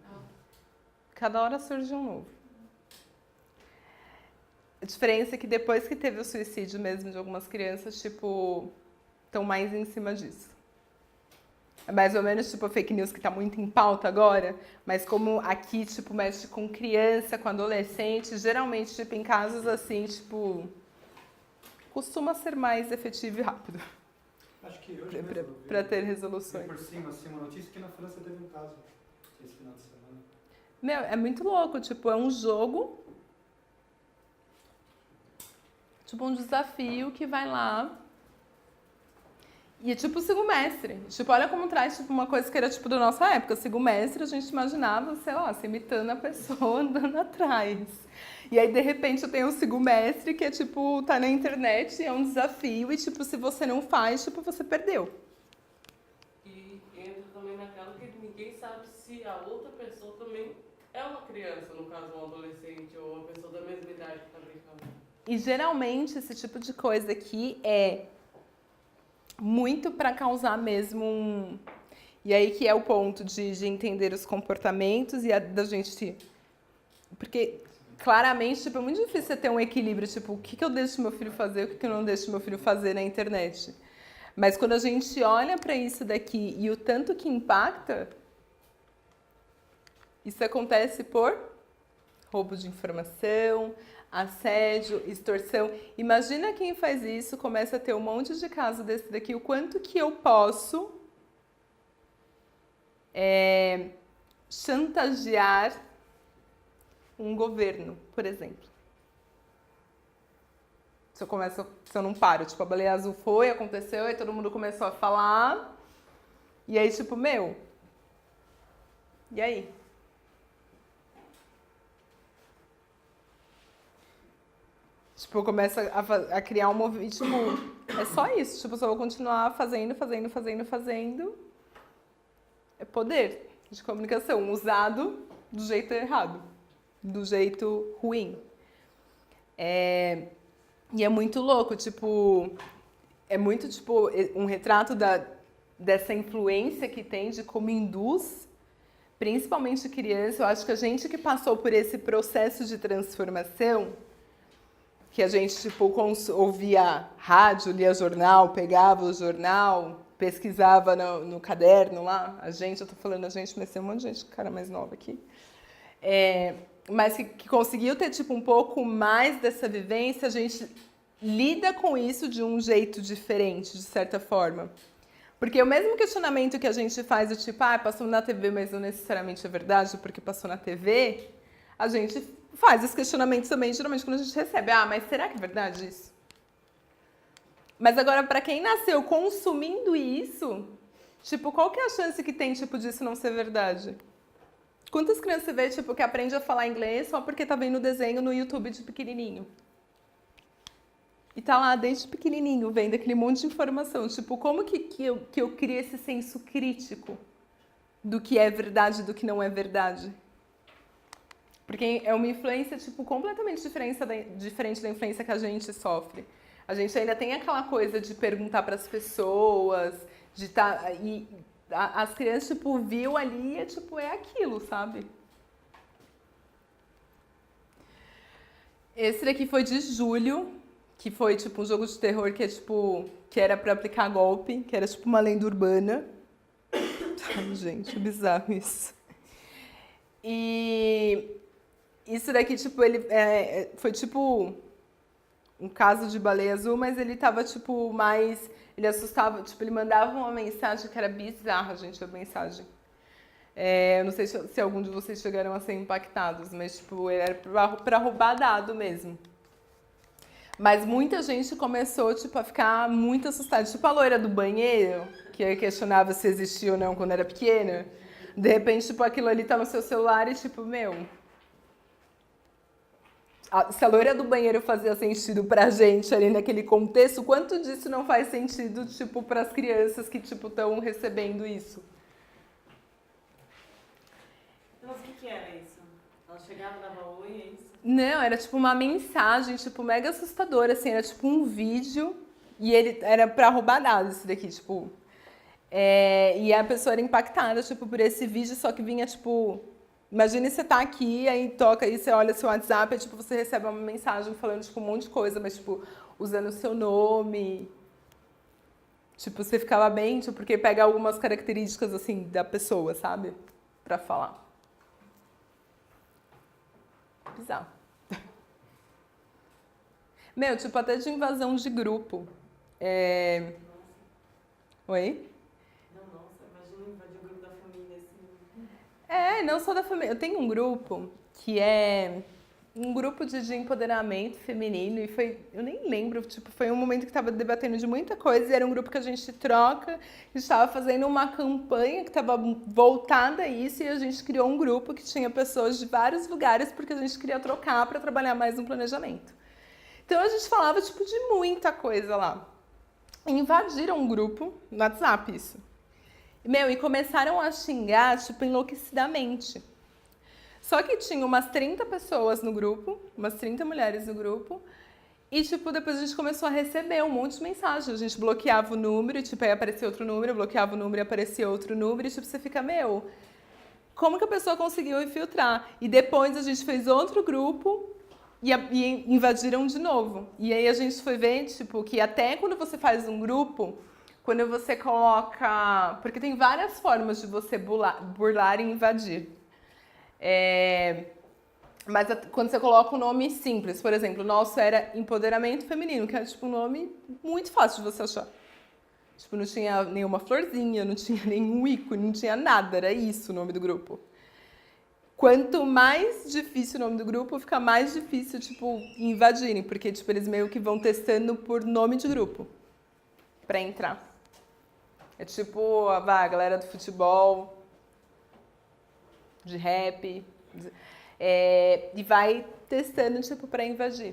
Não. Cada hora surge um novo. A diferença é que depois que teve o suicídio mesmo de algumas crianças, tipo, estão mais em cima disso. É mais ou menos tipo a fake news que tá muito em pauta agora, mas como aqui, tipo, mexe com criança, com adolescente, geralmente, tipo, em casos assim, tipo, costuma ser mais efetivo e rápido Acho que hoje mesmo para ter vi resoluções. por cima, assim, uma notícia que na França teve um caso esse final de semana. Meu, é muito louco, tipo, é um jogo, tipo, um desafio que vai lá. E é tipo o Sigo-Mestre. Tipo, olha como traz tipo, uma coisa que era tipo da nossa época. Sigo-Mestre, a gente imaginava, sei lá, se imitando a pessoa andando atrás. E aí, de repente, eu tenho o Sigo-Mestre, que é tipo, tá na internet, é um desafio, e tipo, se você não faz, tipo, você perdeu. E entra também naquela que ninguém sabe se a outra pessoa também é uma criança, no caso, um adolescente ou uma pessoa da mesma idade que tá brincando. E geralmente, esse tipo de coisa aqui é muito para causar mesmo um... E aí que é o ponto de entender os comportamentos e da gente... Porque, claramente, tipo, é muito difícil você ter um equilíbrio, tipo, o que eu deixo meu filho fazer, o que eu não deixo meu filho fazer na internet. Mas quando a gente olha para isso daqui e o tanto que impacta, isso acontece por roubo de informação, assédio, extorsão. Imagina quem faz isso, começa a ter um monte de caso desse daqui, o quanto que eu posso chantagear um governo, por exemplo. Se eu não paro, tipo, a baleia azul foi, aconteceu, e todo mundo começou a falar, e aí, tipo, meu, e aí? Tipo, começa a criar um movimento, tipo, é só isso. Tipo, só vou continuar fazendo. É poder de comunicação usado do jeito errado, do jeito ruim. E é muito louco, tipo, é muito, tipo, um retrato dessa influência que tem de como induz, principalmente criança. Eu acho que a gente que passou por esse processo de transformação, que a gente, tipo, ouvia rádio, lia jornal, pegava o jornal, pesquisava no caderno lá. Eu tô falando a gente, mas tem um monte de gente, cara mais nova aqui. Mas que conseguiu ter, tipo, um pouco mais dessa vivência, a gente lida com isso de um jeito diferente, de certa forma. Porque o mesmo questionamento que a gente faz, do tipo, passou na TV, mas não necessariamente é verdade, porque passou na TV, a gente faz esse questionamento também, geralmente, quando a gente recebe. Mas será que é verdade isso? Mas agora, para quem nasceu consumindo isso, Tipo, qual que é a chance que tem, tipo, disso não ser verdade? Quantas crianças você vê, tipo, que aprende a falar inglês só porque tá vendo desenho no YouTube de pequenininho? E tá lá desde pequenininho, vendo aquele monte de informação. Tipo, como que eu crio esse senso crítico do que é verdade e do que não é verdade? Porque é uma influência, tipo, completamente diferente da influência que a gente sofre. A gente ainda tem aquela coisa de perguntar para as pessoas, de tá, e as crianças, tipo, viu ali e, tipo, é aquilo, sabe? Esse daqui foi de julho, que foi, tipo, um jogo de terror que é, tipo, que era para aplicar golpe, que era, tipo, uma lenda urbana. Ai, gente, bizarro isso. E isso daqui, tipo, ele foi, tipo, um caso de baleia azul, mas ele tava, tipo, mais... Ele assustava, tipo, ele mandava uma mensagem que era bizarra, gente, a mensagem. Eu não sei se algum de vocês chegaram a ser impactados, mas, tipo, ele era pra roubar dado mesmo. Mas muita gente começou, tipo, a ficar muito assustada. Tipo a loira do banheiro, que questionava se existia ou não quando era pequena. De repente, tipo, aquilo ali tá no seu celular e, tipo, meu... Se a loira do banheiro fazia sentido pra gente ali naquele contexto, quanto disso não faz sentido, tipo, pras crianças que, tipo, estão recebendo isso? Mas o que era isso? Ela chegava e dava oi, é isso? Não, era tipo uma mensagem, tipo, mega assustadora, assim, era tipo um vídeo e ele era pra roubar dados esse daqui, tipo. E a pessoa era impactada, tipo, por esse vídeo, só que vinha, tipo... Imagine você tá aqui, aí toca, aí você olha seu WhatsApp, e, tipo, você recebe uma mensagem falando, tipo, um monte de coisa, mas, tipo, usando o seu nome. Tipo, você ficava bem, tipo, porque pega algumas características, assim, da pessoa, sabe? Pra falar. Bizarro. Meu, tipo, até de invasão de grupo. Oi? Nossa, imagina invadir o grupo da família, assim. Não só da família. Eu tenho um grupo que é um grupo de empoderamento feminino e foi, eu nem lembro, tipo, foi um momento que estava debatendo de muita coisa e era um grupo que a gente troca, e estava fazendo uma campanha que estava voltada a isso e a gente criou um grupo que tinha pessoas de vários lugares porque a gente queria trocar para trabalhar mais no planejamento. Então a gente falava, tipo, de muita coisa lá. Invadiram um grupo no WhatsApp, isso. E começaram a xingar, tipo, enlouquecidamente. Só que tinha umas 30 pessoas no grupo, umas 30 mulheres no grupo, e, tipo, depois a gente começou a receber um monte de mensagens. A gente bloqueava o número, tipo, aí aparecia outro número, bloqueava o número e aparecia outro número, e, tipo, você fica, como que a pessoa conseguiu infiltrar? E depois a gente fez outro grupo e invadiram de novo. E aí a gente foi ver, tipo, que até quando você faz um grupo, quando você coloca... Porque tem várias formas de você burlar e invadir. Mas quando você coloca um nome simples, por exemplo, o nosso era Empoderamento Feminino, que é tipo um nome muito fácil de você achar. Tipo, não tinha nenhuma florzinha, não tinha nenhum ícone, não tinha nada, era isso o nome do grupo. Quanto mais difícil o nome do grupo, fica mais difícil, tipo, invadirem, porque, tipo, eles meio que vão testando por nome de grupo pra entrar. É tipo, a galera do futebol, de rap, e vai testando, tipo, pra invadir.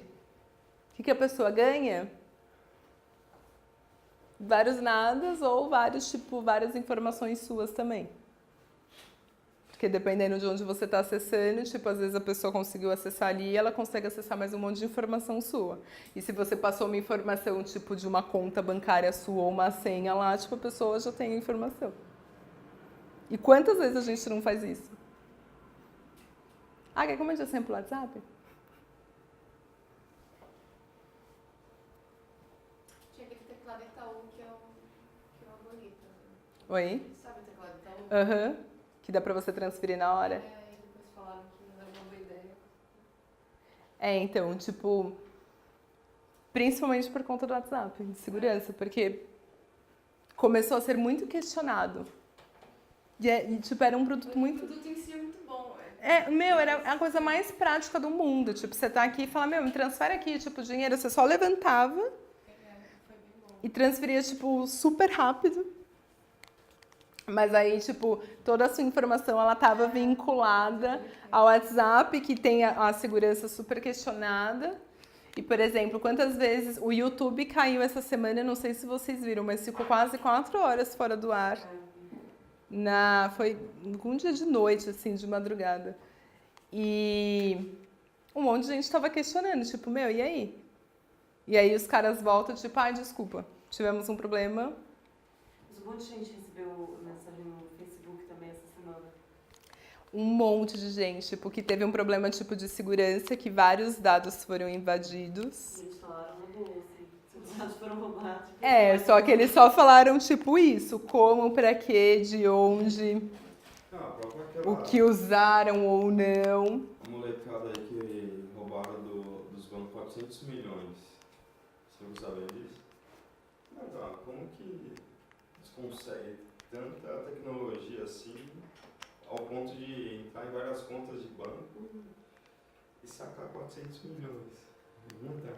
O que a pessoa ganha? Vários nadas ou várias informações suas também. Porque dependendo de onde você está acessando, tipo, às vezes a pessoa conseguiu acessar ali e ela consegue acessar mais um monte de informação sua. E se você passou uma informação, tipo, de uma conta bancária sua ou uma senha lá, tipo, a pessoa já tem a informação. E quantas vezes a gente não faz isso? Quer que eu mande assim pelo WhatsApp? Tinha aquele teclado Itaú que é o algoritmo. Oi? Sabe o teclado Itaú? Aham. Que dá pra você transferir na hora. E depois falaram que não era uma boa ideia. Então, tipo... Principalmente por conta do WhatsApp, de segurança, porque começou a ser muito questionado. E tipo, era um produto muito... O produto em si é muito bom. Era a coisa mais prática do mundo. Tipo, você tá aqui e fala, me transfere aqui, tipo, dinheiro. Você só levantava Foi bem bom. e transferia, tipo, super rápido. Mas aí, tipo, toda a sua informação, ela tava vinculada ao WhatsApp, que tem a segurança super questionada. E, por exemplo, quantas vezes o YouTube caiu essa semana, eu não sei se vocês viram, mas ficou quase 4 horas fora do ar. Foi um dia de noite, assim, de madrugada. E um monte de gente estava questionando, tipo, meu, e aí? E aí os caras voltam, tipo, ai, desculpa, tivemos um problema. Mas um monte de gente recebeu mensagem no Facebook também essa semana. Um monte de gente, tipo, que teve um problema, tipo, de segurança, que vários dados foram invadidos. E eles falaram no bolso, se os dados foram roubados. Só que eles só falaram, tipo, isso, como, pra quê, de onde, Ah, a própria aquela... o que usaram ou não. A molecada aí que roubaram dos bancos 400 milhões. Vocês sabem disso? Não, como que eles conseguem tanta tecnologia assim, ao ponto de entrar em várias contas de banco e sacar 400 milhões? Não dá.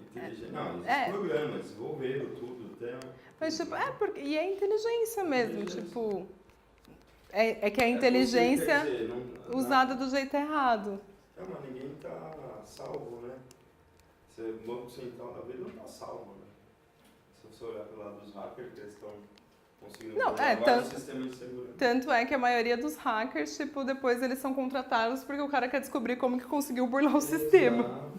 Inteligente. Não, eles programam, desenvolveram tudo até. Mas, tipo, e é inteligência mesmo, tipo... É que a possível, inteligência quer dizer, usada do jeito errado. Mas ninguém tá salvo, né? O Banco Central da vida não tá salvo, né? Se você olhar pelo lado dos hackers, que eles estão conseguindo vários sistemas de segurança. Tanto é que a maioria dos hackers, tipo, depois eles são contratados porque o cara quer descobrir como que conseguiu burlar o sistema.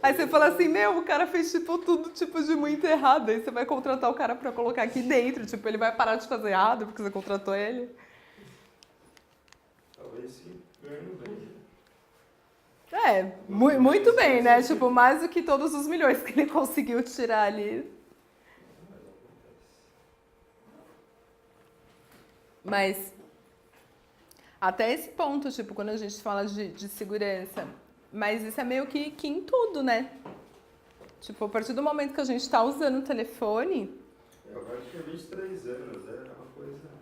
Aí você fala assim, meu, o cara fez, tipo, tudo, tipo, de muito errado. Aí você vai contratar o cara pra colocar aqui dentro. Tipo, ele vai parar de fazer errado porque você contratou ele. Talvez sim, ganhando bem. Muito bem, né? Tipo, mais do que todos os milhões que ele conseguiu tirar ali. Mas, até esse ponto, tipo, quando a gente fala de segurança, mas isso é meio que em tudo, né? Tipo, a partir do momento que a gente tá usando o telefone... Agora tinha 23 anos, é uma coisa...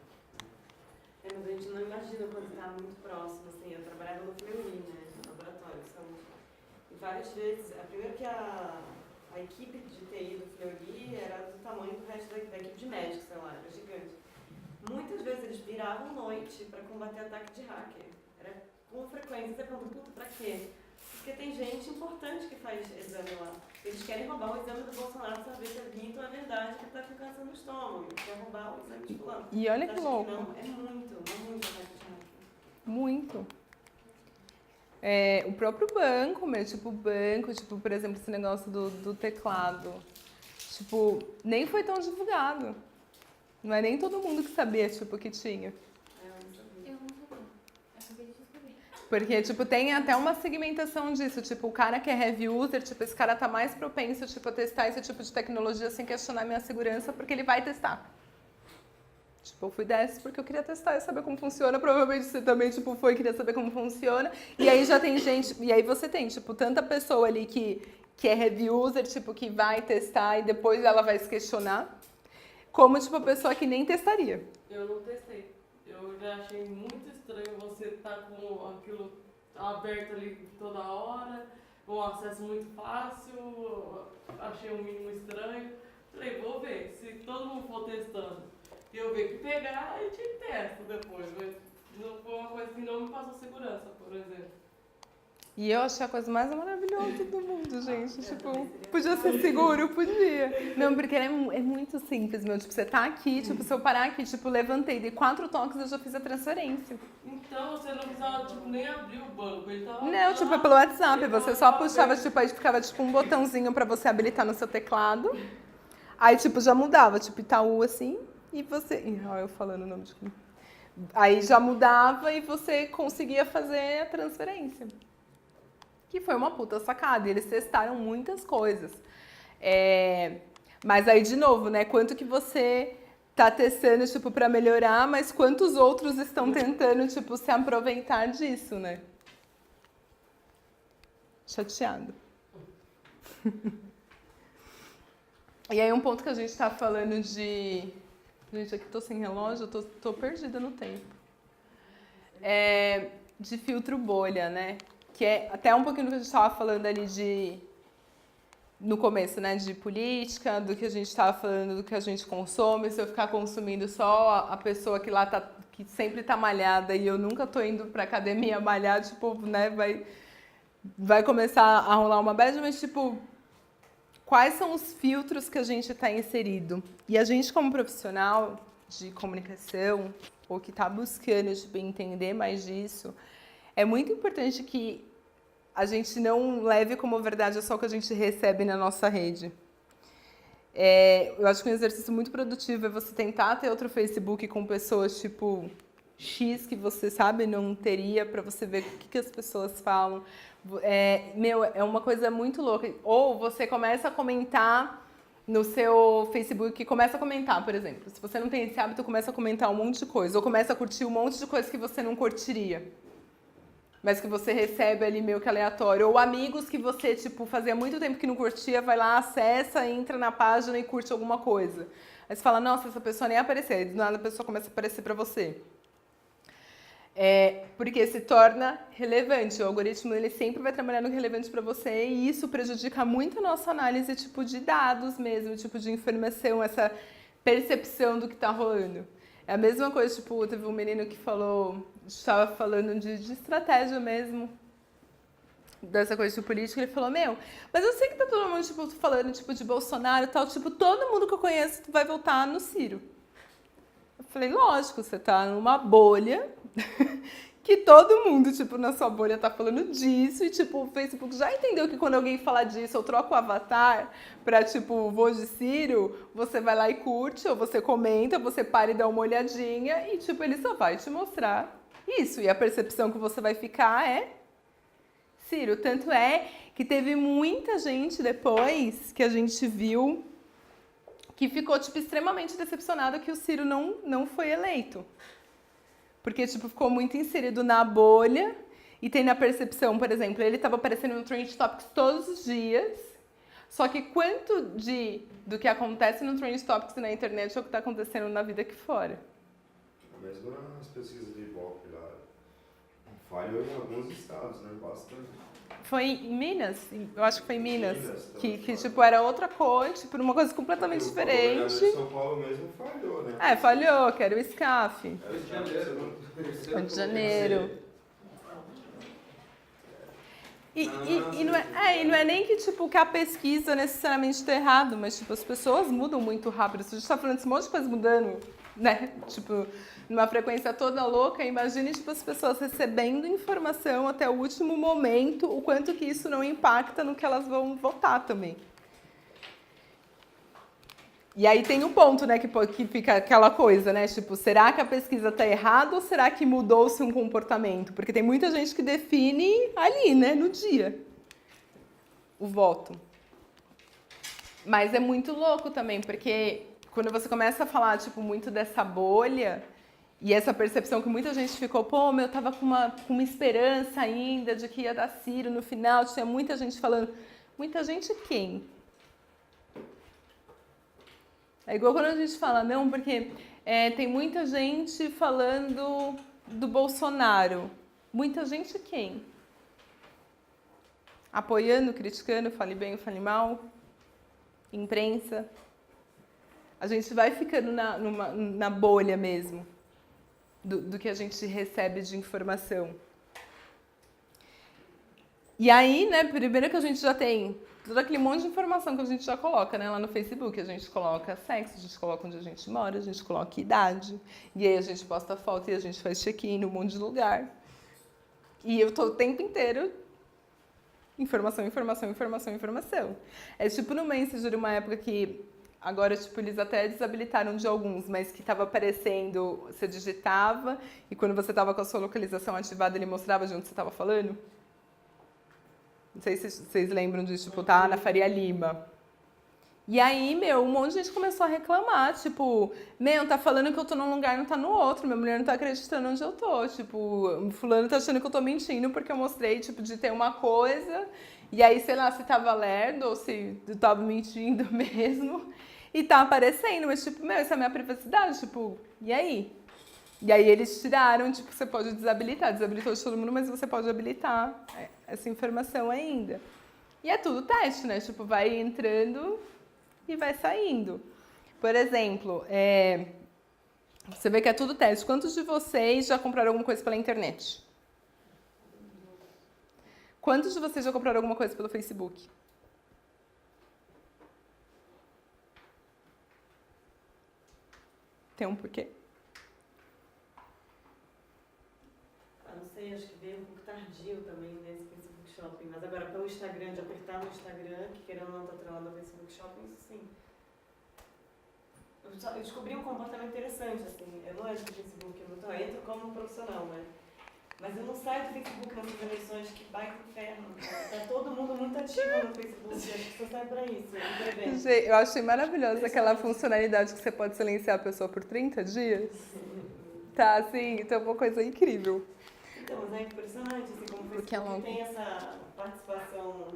Mas a gente não imagina quando tá muito próximo, assim, eu trabalhava no Fleury, né, no laboratório de saúde. E várias vezes, primeiro que a equipe de TI do Fleury era do tamanho do resto da equipe de médicos, sei lá, era gigante. Muitas vezes eles viravam noite para combater ataque de hacker. Era com frequência. Você pergunta, puta, pra quê? Porque tem gente importante que faz exame lá. Eles querem roubar o exame do Bolsonaro para saber se é mito ou é verdade que ele está com câncer no estômago. Quer roubar o exame de fulano. E olha que louco. Não, é muito ataque de hacker. Muito. O próprio banco, tipo, por exemplo, esse negócio do teclado. Tipo, nem foi tão divulgado. Não é nem todo mundo que sabia, tipo, que tinha. Eu não sabia. Eu acabei de descobrir. Porque, tipo, tem até uma segmentação disso. Tipo, o cara que é heavy user, tipo, esse cara tá mais propenso, tipo, a testar esse tipo de tecnologia sem questionar minha segurança, porque ele vai testar. Tipo, eu fui dessa porque eu queria testar e saber como funciona. Provavelmente você também, tipo, queria saber como funciona. E aí já tem gente... E aí você tem, tipo, tanta pessoa ali que é heavy user, tipo, que vai testar e depois ela vai se questionar. Como, tipo, a pessoa que nem testaria. Eu não testei. Eu já achei muito estranho você estar com aquilo aberto ali toda hora, um acesso muito fácil, achei um mínimo estranho. Falei, vou ver, se todo mundo for testando e eu ver que pegar, a gente testa depois, mas não foi uma coisa que não me passou segurança, por exemplo. E eu achei a coisa mais maravilhosa do mundo, gente. Tipo, podia ser seguro, podia. Não, porque é muito simples, meu. Tipo, você tá aqui, tipo, se eu parar aqui, tipo, levantei, dei 4 toques, eu já fiz a transferência. Então, você não precisava, tipo, nem abrir o banco, ele tava... Não, tipo, é pelo WhatsApp. Você só puxava, tipo, aí ficava, tipo, um botãozinho pra você habilitar no seu teclado. Aí, tipo, já mudava, tipo, Itaú, assim, e você... Olha eu falando o nome de... Aí já mudava e você conseguia fazer a transferência. Que foi uma puta sacada, e eles testaram muitas coisas. Mas aí, de novo, né, quanto que você tá testando, tipo, pra melhorar, mas quantos outros estão tentando, tipo, se aproveitar disso, né? Chateado. E aí, um ponto que a gente tá falando de... Gente, aqui tô sem relógio, eu tô perdida no tempo. De filtro bolha, né? Que é até um pouquinho do que a gente estava falando ali no começo, né, de política, do que a gente estava falando, do que a gente consome, se eu ficar consumindo só a pessoa que lá tá, que sempre tá malhada e eu nunca tô indo pra academia malhar, tipo, né, vai começar a rolar uma bad, mas, tipo, quais são os filtros que a gente está inserido? E a gente, como profissional de comunicação, ou que está buscando, tipo, entender mais disso, é muito importante que a gente não leve como verdade só o que a gente recebe na nossa rede. Eu acho que um exercício muito produtivo é você tentar ter outro Facebook com pessoas tipo X que você sabe não teria, para você ver o que as pessoas falam. É uma coisa muito louca. Ou você começa a comentar no seu Facebook, começa a comentar, por exemplo. Se você não tem esse hábito, começa a comentar um monte de coisa. Ou começa a curtir um monte de coisa que você não curtiria, mas que você recebe ali meio que aleatório. Ou amigos que você, tipo, fazia muito tempo que não curtia, vai lá, acessa, entra na página e curte alguma coisa. Aí você fala, nossa, essa pessoa nem apareceu. Aí do nada a pessoa começa a aparecer pra você. Porque se torna relevante. O algoritmo ele sempre vai trabalhar no relevante para você e isso prejudica muito a nossa análise tipo de dados mesmo, tipo de informação, essa percepção do que está rolando. É a mesma coisa, tipo, teve um menino que falou, estava falando de estratégia mesmo, dessa coisa de política, ele falou, mas eu sei que tá todo mundo tipo, falando tipo, de Bolsonaro e tal, tipo, todo mundo que eu conheço vai votar no Ciro. Eu falei, lógico, você tá numa bolha que todo mundo, tipo, na sua bolha tá falando disso e, tipo, o Facebook já entendeu que quando alguém fala disso, eu troco o avatar pra, tipo, vou de Ciro, você vai lá e curte, ou você comenta, você para e dá uma olhadinha e, tipo, ele só vai te mostrar isso. E a percepção que você vai ficar é Ciro. Tanto é que teve muita gente depois que a gente viu que ficou, tipo, extremamente decepcionada que o Ciro não foi eleito. Porque, tipo, ficou muito inserido na bolha e tem na percepção, por exemplo, ele estava aparecendo no Trend Topics todos os dias, só que quanto do que acontece no Trend Topics e na internet é o que está acontecendo na vida aqui fora. Mesmo nas pesquisas de Ibope lá, falhou em alguns estados, né? Bastante. Foi em Minas? Eu acho que foi em Minas. Que tipo, era outra coisa, tipo, uma coisa completamente diferente. O São Paulo mesmo falhou, né? Falhou, que era o SCAF. Era Rio de Janeiro. Rio de Janeiro. E não é nem que, tipo, que a pesquisa necessariamente está errado, mas, tipo, as pessoas mudam muito rápido. Se a gente está falando desse monte de coisa mudando, né? Tipo, numa frequência toda louca, imagine, tipo, as pessoas recebendo informação até o último momento, o quanto que isso não impacta no que elas vão votar também. E aí tem um ponto, né, que fica aquela coisa, né, tipo, será que a pesquisa está errada ou será que mudou-se um comportamento? Porque tem muita gente que define ali, né, no dia, o voto. Mas é muito louco também, porque quando você começa a falar, tipo, muito dessa bolha e essa percepção que muita gente ficou, eu tava com uma esperança ainda de que ia dar Ciro no final, tinha muita gente falando. Muita gente quem? É igual quando a gente fala, não, porque tem muita gente falando do Bolsonaro. Muita gente quem? Apoiando, criticando, fale bem ou fale mal? Imprensa? A gente vai ficando na bolha mesmo do que a gente recebe de informação. E aí, né, primeiro que a gente já tem todo aquele monte de informação que a gente já coloca, né, lá no Facebook. A gente coloca sexo, a gente coloca onde a gente mora, a gente coloca idade. E aí a gente posta foto e a gente faz check-in num monte de lugar. E eu tô o tempo inteiro informação. É tipo no Messenger, uma época que agora, tipo, eles até desabilitaram de alguns, mas que estava aparecendo, você digitava e quando você estava com a sua localização ativada, ele mostrava de onde você estava falando. Não sei se vocês lembram disso, tipo, tá na Faria Lima. E aí, um monte de gente começou a reclamar, tipo, tá falando que eu tô num lugar e não tá no outro, minha mulher não tá acreditando onde eu tô, tipo, fulano tá achando que eu tô mentindo porque eu mostrei, tipo, de ter uma coisa, e aí, sei lá, se tava lerdo ou se eu tava mentindo mesmo, e tá aparecendo, mas, tipo, essa é a minha privacidade, tipo, e aí? E aí eles tiraram, tipo, você pode desabilitou de todo mundo, mas você pode habilitar essa informação ainda. E é tudo teste, né? Tipo, vai entrando e vai saindo. Por exemplo, você vê que é tudo teste. Quantos de vocês já compraram alguma coisa pela internet? Quantos de vocês já compraram alguma coisa pelo Facebook? Tem um porquê? Não sei, acho que veio um pouco tardio também nesse Facebook Shopping. Mas agora pelo Instagram, de apertar no Instagram, que querendo ou não tá atrelado ao Facebook Shopping, isso sim. Eu descobri um comportamento interessante, assim. Eu não entro no Facebook, eu entro como profissional, né? Mas eu não saio do Facebook nessas eleições, que vai pro inferno. Tá todo mundo muito ativo no Facebook, acho que só sai pra isso. Eu achei maravilhosa aquela funcionalidade que você pode silenciar a pessoa por 30 dias. Tá, assim, então é uma coisa incrível. Então, mas é impressionante, assim, como o Facebook tem essa participação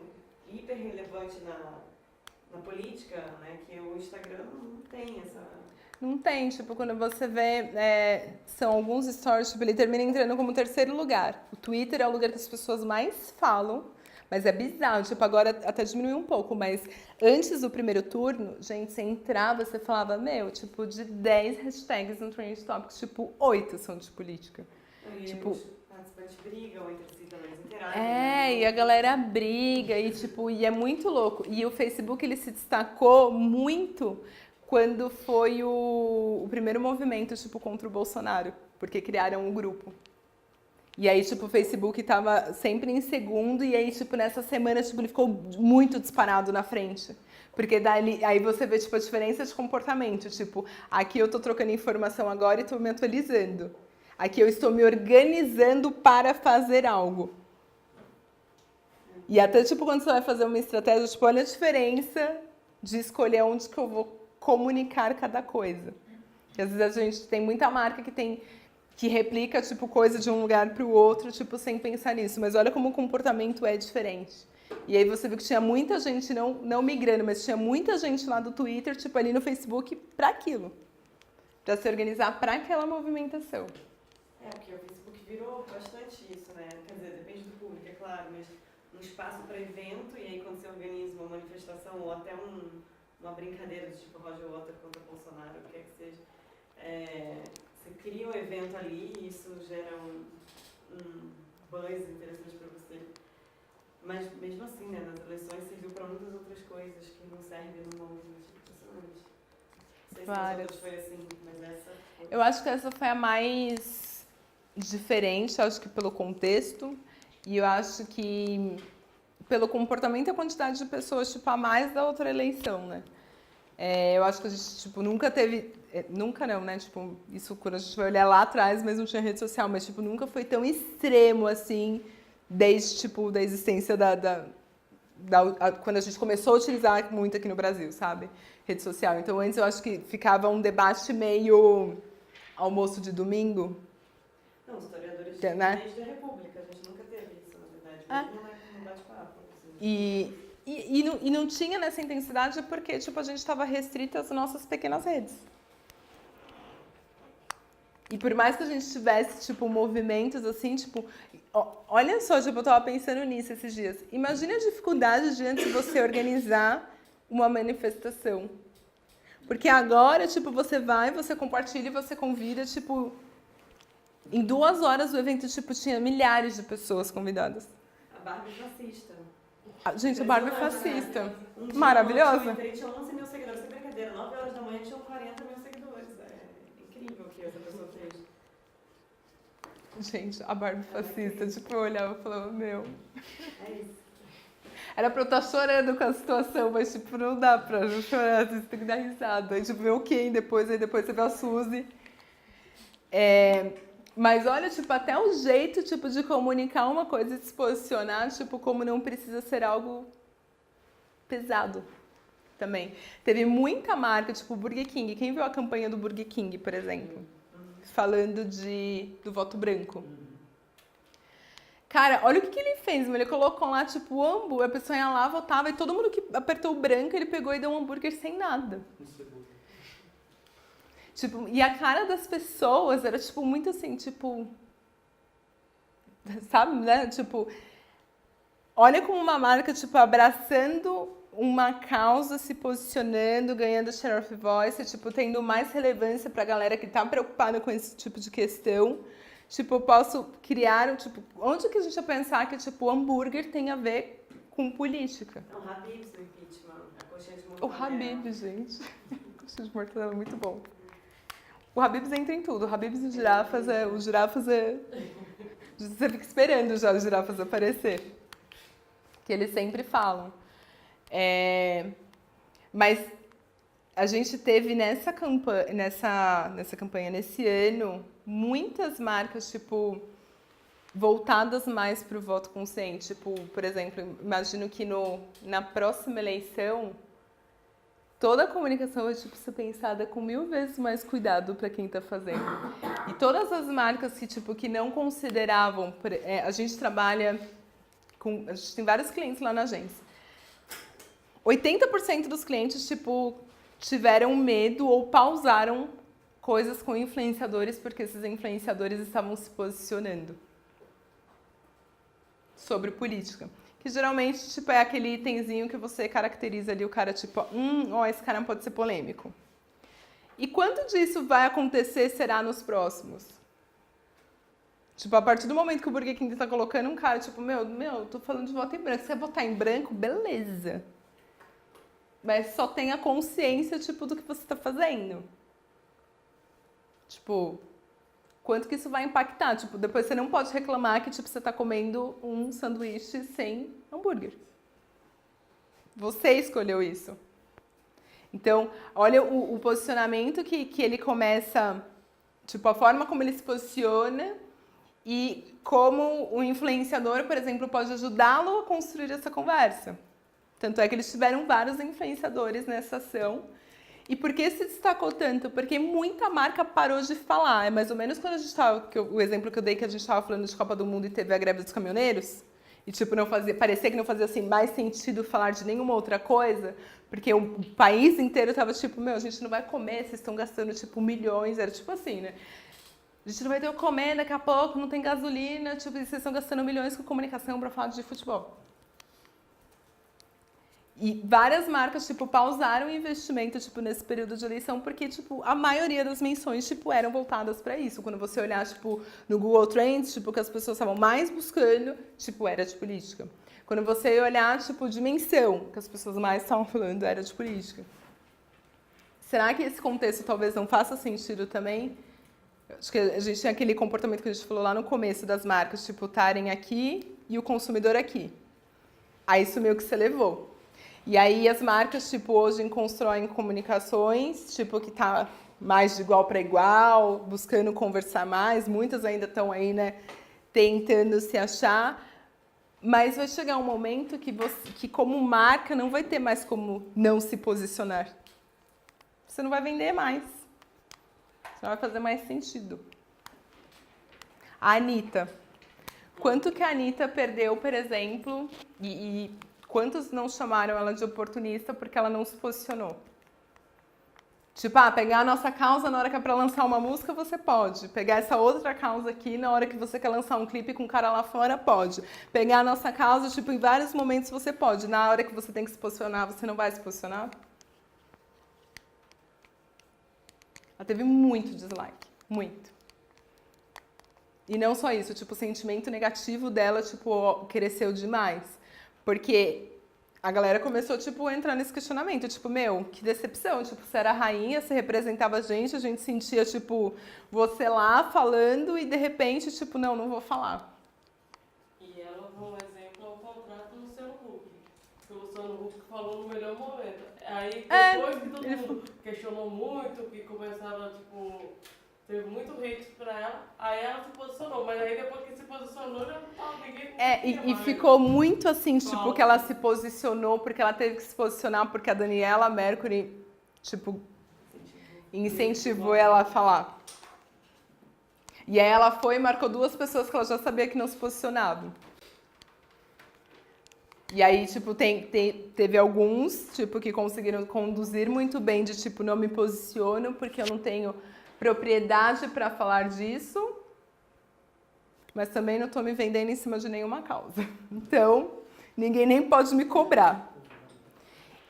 hiper relevante na política, né, que o Instagram não tem essa... Não tem, tipo, quando você vê, são alguns stories, tipo, ele termina entrando como terceiro lugar. O Twitter é o lugar que as pessoas mais falam, mas é bizarro, tipo, agora até diminuiu um pouco, mas antes do primeiro turno, gente, você entrava, você falava, tipo, de 10 hashtags no Trending Topics, tipo, 8 são de política. E tipo, os participantes brigam entre si também, eles interagem. E a galera briga, e tipo, e é muito louco. E o Facebook, ele se destacou muito quando foi o primeiro movimento, tipo, contra o Bolsonaro, porque criaram um grupo. E aí, tipo, o Facebook tava sempre em segundo, e aí, tipo, nessa semana, tipo, ele ficou muito disparado na frente. Porque daí, aí você vê, tipo, a diferença de comportamento. Tipo, aqui eu tô trocando informação agora e tô me atualizando. Aqui eu estou me organizando para fazer algo. E até, tipo, quando você vai fazer uma estratégia, tipo, olha a diferença de escolher onde que eu vou comunicar cada coisa. Porque às vezes a gente tem muita marca que replica, tipo, coisa de um lugar para o outro, tipo, sem pensar nisso. Mas olha como o comportamento é diferente. E aí você viu que tinha muita gente, não migrando, mas tinha muita gente lá do Twitter, tipo, ali no Facebook, para aquilo. Para se organizar para aquela movimentação. Porque o Facebook virou bastante isso, né? Quer dizer, depende do público, é claro, mas um espaço para evento, e aí quando você organiza uma manifestação ou até uma brincadeira do tipo Roger Waters contra Bolsonaro, o que é que seja, você cria um evento ali e isso gera um buzz interessante para você. Mas mesmo assim, né, nas eleições serviu para muitas outras coisas que não servem numa movimento impressionante. Não sei se nas outras foi assim, mas essa foi. Eu acho que essa foi a mais diferente, acho que pelo contexto, e eu acho que pelo comportamento e a quantidade de pessoas, tipo, a mais da outra eleição, né? Eu acho que a gente, tipo, nunca teve... Nunca não, né? Tipo, isso quando a gente vai olhar lá atrás, mas não tinha rede social, mas, tipo, nunca foi tão extremo, assim, desde, tipo, da existência quando a gente começou a utilizar muito aqui no Brasil, sabe? Rede social. Então, antes eu acho que ficava um debate meio almoço de domingo. Não, os historiadores né? desde a República, a gente nunca teve isso, na verdade. Mas não é bate-papo. E não tinha nessa intensidade porque, tipo, a gente estava restrito às nossas pequenas redes. E por mais que a gente tivesse, tipo, movimentos assim, tipo... Olha só, tipo, eu tava pensando nisso esses dias. Imagina a dificuldade de antes você organizar uma manifestação. Porque agora, tipo, você vai, você compartilha e você convida, tipo... Em 2 horas o evento, tipo, tinha milhares de pessoas convidadas. A Barbie fascista. Gente, a Barbie fascista. Um Maravilhosa. dia tinha 11 mil seguidores, sem brincadeira. 9 horas da manhã tinham 40 mil seguidores. É incrível o que essa pessoa fez. Gente, a Barbie fascista. Tipo, eu olhava e falava, meu... É isso. Era pra eu estar chorando com a situação, mas, tipo, não dá pra chorar, você tem que dar risada. Aí, tipo, vê o Ken depois, aí depois você vê a Suzy. Mas olha, tipo, até o jeito, tipo, de comunicar uma coisa e se posicionar, tipo, como não precisa ser algo pesado também. Teve muita marca, tipo, Burger King. Quem viu a campanha do Burger King, por exemplo? Falando do voto branco. Cara, olha o que ele fez, ele colocou lá, tipo, o hambúrguer, a pessoa ia lá, votava, e todo mundo que apertou o branco, ele pegou e deu um hambúrguer sem nada. Tipo, e a cara das pessoas era, tipo, muito assim, tipo... Sabe, né? Tipo... olha como uma marca, tipo, abraçando uma causa, se posicionando, ganhando share of voice, tipo, tendo mais relevância pra galera que tá preocupada com esse tipo de questão. Tipo, eu posso criar, tipo, onde que a gente ia pensar que, tipo, o hambúrguer tem a ver com política? Não, Habib's no impeachment, a coxinha de O mortadela. Habib's, gente. Coxinha de mortadela é muito bom. O Habib's entra em tudo. O Habib's e os girafas é... Os girafas é... Você fica esperando já os girafas aparecer. Que eles sempre falam. Mas a gente teve nessa campanha, nesse ano, muitas marcas, tipo, voltadas mais para o voto consciente. Tipo, por exemplo, imagino que na próxima eleição, toda a comunicação vai, tipo, ser pensada com 1000 vezes mais cuidado para quem está fazendo. E todas as marcas que, tipo, que não consideravam... a gente trabalha com... A gente tem vários clientes lá na agência. 80% dos clientes, tipo, tiveram medo ou pausaram coisas com influenciadores porque esses influenciadores estavam se posicionando sobre política. Que geralmente, tipo, é aquele itemzinho que você caracteriza ali o cara, tipo, esse cara pode ser polêmico. E quanto disso vai acontecer será nos próximos? Tipo, a partir do momento que o Burger King tá colocando um cara, tipo, tô falando de voto em branco. Se você votar em branco, beleza. Mas só tenha consciência, tipo, do que você tá fazendo. Tipo, quanto que isso vai impactar? Tipo, depois você não pode reclamar que, tipo, você tá comendo um sanduíche sem hambúrguer. Você escolheu isso. Então, olha o posicionamento que ele começa, tipo, a forma como ele se posiciona e como o influenciador, por exemplo, pode ajudá-lo a construir essa conversa. Tanto é que eles tiveram vários influenciadores nessa ação. E por que se destacou tanto? Porque muita marca parou de falar. É mais ou menos quando a gente estava... O exemplo que eu dei que a gente estava falando de Copa do Mundo e teve a greve dos caminhoneiros. E tipo, parecia que não fazia assim, mais sentido falar de nenhuma outra coisa. Porque o país inteiro estava tipo, a gente não vai comer, vocês estão gastando tipo milhões. Era tipo assim, né? A gente não vai ter o que comer daqui a pouco, não tem gasolina. Tipo, vocês estão gastando milhões com comunicação para falar de futebol. E várias marcas, tipo, pausaram o investimento, tipo, nesse período de eleição, porque, tipo, a maioria das menções, tipo, eram voltadas para isso. Quando você olhar, tipo, no Google Trends, tipo, o que as pessoas estavam mais buscando, tipo, era de política. Quando você olhar, tipo, de menção, o que as pessoas mais estavam falando era de política. Será que esse contexto talvez não faça sentido também? Acho que a gente tem aquele comportamento que a gente falou lá no começo das marcas, tipo, estarem aqui e o consumidor aqui. Aí isso meio que se elevou. E aí as marcas, tipo, hoje constroem comunicações, tipo, que tá mais de igual para igual, buscando conversar mais. Muitas ainda estão aí, né, tentando se achar. Mas vai chegar um momento que como marca, não vai ter mais como não se posicionar. Você não vai vender mais. Não vai fazer mais sentido. A Anitta. Quanto que a Anitta perdeu, por exemplo, e quantos não chamaram ela de oportunista porque ela não se posicionou? Tipo, pegar a nossa causa na hora que é pra lançar uma música, você pode. Pegar essa outra causa aqui na hora que você quer lançar um clipe com um cara lá fora, pode. Pegar a nossa causa, tipo, em vários momentos você pode. Na hora que você tem que se posicionar, você não vai se posicionar? Ela teve muito dislike. Muito. E não só isso, tipo, o sentimento negativo dela, tipo, cresceu demais. Porque a galera começou, tipo, a entrar nesse questionamento. Tipo, que decepção. Tipo, você era a rainha, você representava a gente sentia, tipo, você lá falando e, de repente, tipo, não vou falar. E ela, um exemplo, é o contrato do Luciano Huck. Que o Luciano Huck falou no melhor momento. Aí, depois que todo mundo questionou muito, que começaram, tipo... Teve muito hate pra ela, aí ela se posicionou, mas aí depois que se posicionou, já não tava ninguém. E ficou muito assim, tipo, que ela se posicionou, porque ela teve que se posicionar, porque a Daniela Mercury, tipo, incentivou ela a falar. E aí ela foi e marcou 2 pessoas que ela já sabia que não se posicionavam. E aí, tipo, teve alguns, tipo, que conseguiram conduzir muito bem de, tipo, não me posiciono porque eu não tenho propriedade para falar disso, mas também não estou me vendendo em cima de nenhuma causa. Então, Ninguém nem pode me cobrar.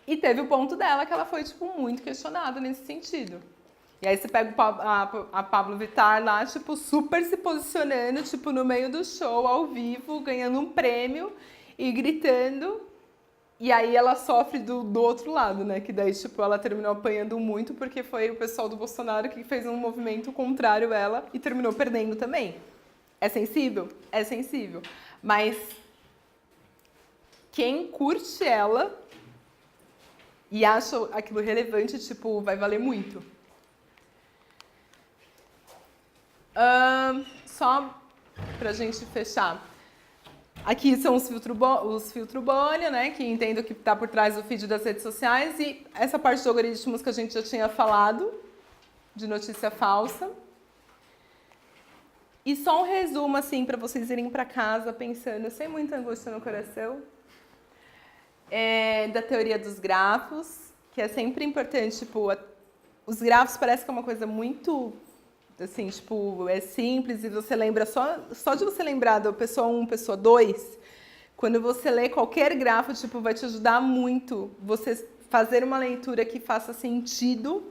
E teve o ponto dela que ela foi, tipo, muito questionada nesse sentido. E aí você pega a Pablo Vittar lá, tipo, super se posicionando, tipo, no meio do show, ao vivo, ganhando um prêmio e gritando. E aí ela sofre do outro lado, né? Que daí, tipo, ela terminou apanhando muito porque foi o pessoal do Bolsonaro que fez um movimento contrário a ela e terminou perdendo também. É sensível? É sensível. Mas quem curte ela e acha aquilo relevante, tipo, vai valer muito. Só pra gente fechar. Aqui são os filtro Bonner, né, que entendo que está por trás do feed das redes sociais, e essa parte de algoritmos que a gente já tinha falado, de notícia falsa. E só um resumo, assim, para vocês irem para casa pensando, sem muita angústia no coração, da teoria dos grafos, que é sempre importante, tipo, os grafos parecem que é uma coisa muito... assim, tipo, é simples e você lembra só de você lembrar da pessoa 1, pessoa 2, quando você lê qualquer grafo, tipo, vai te ajudar muito você fazer uma leitura que faça sentido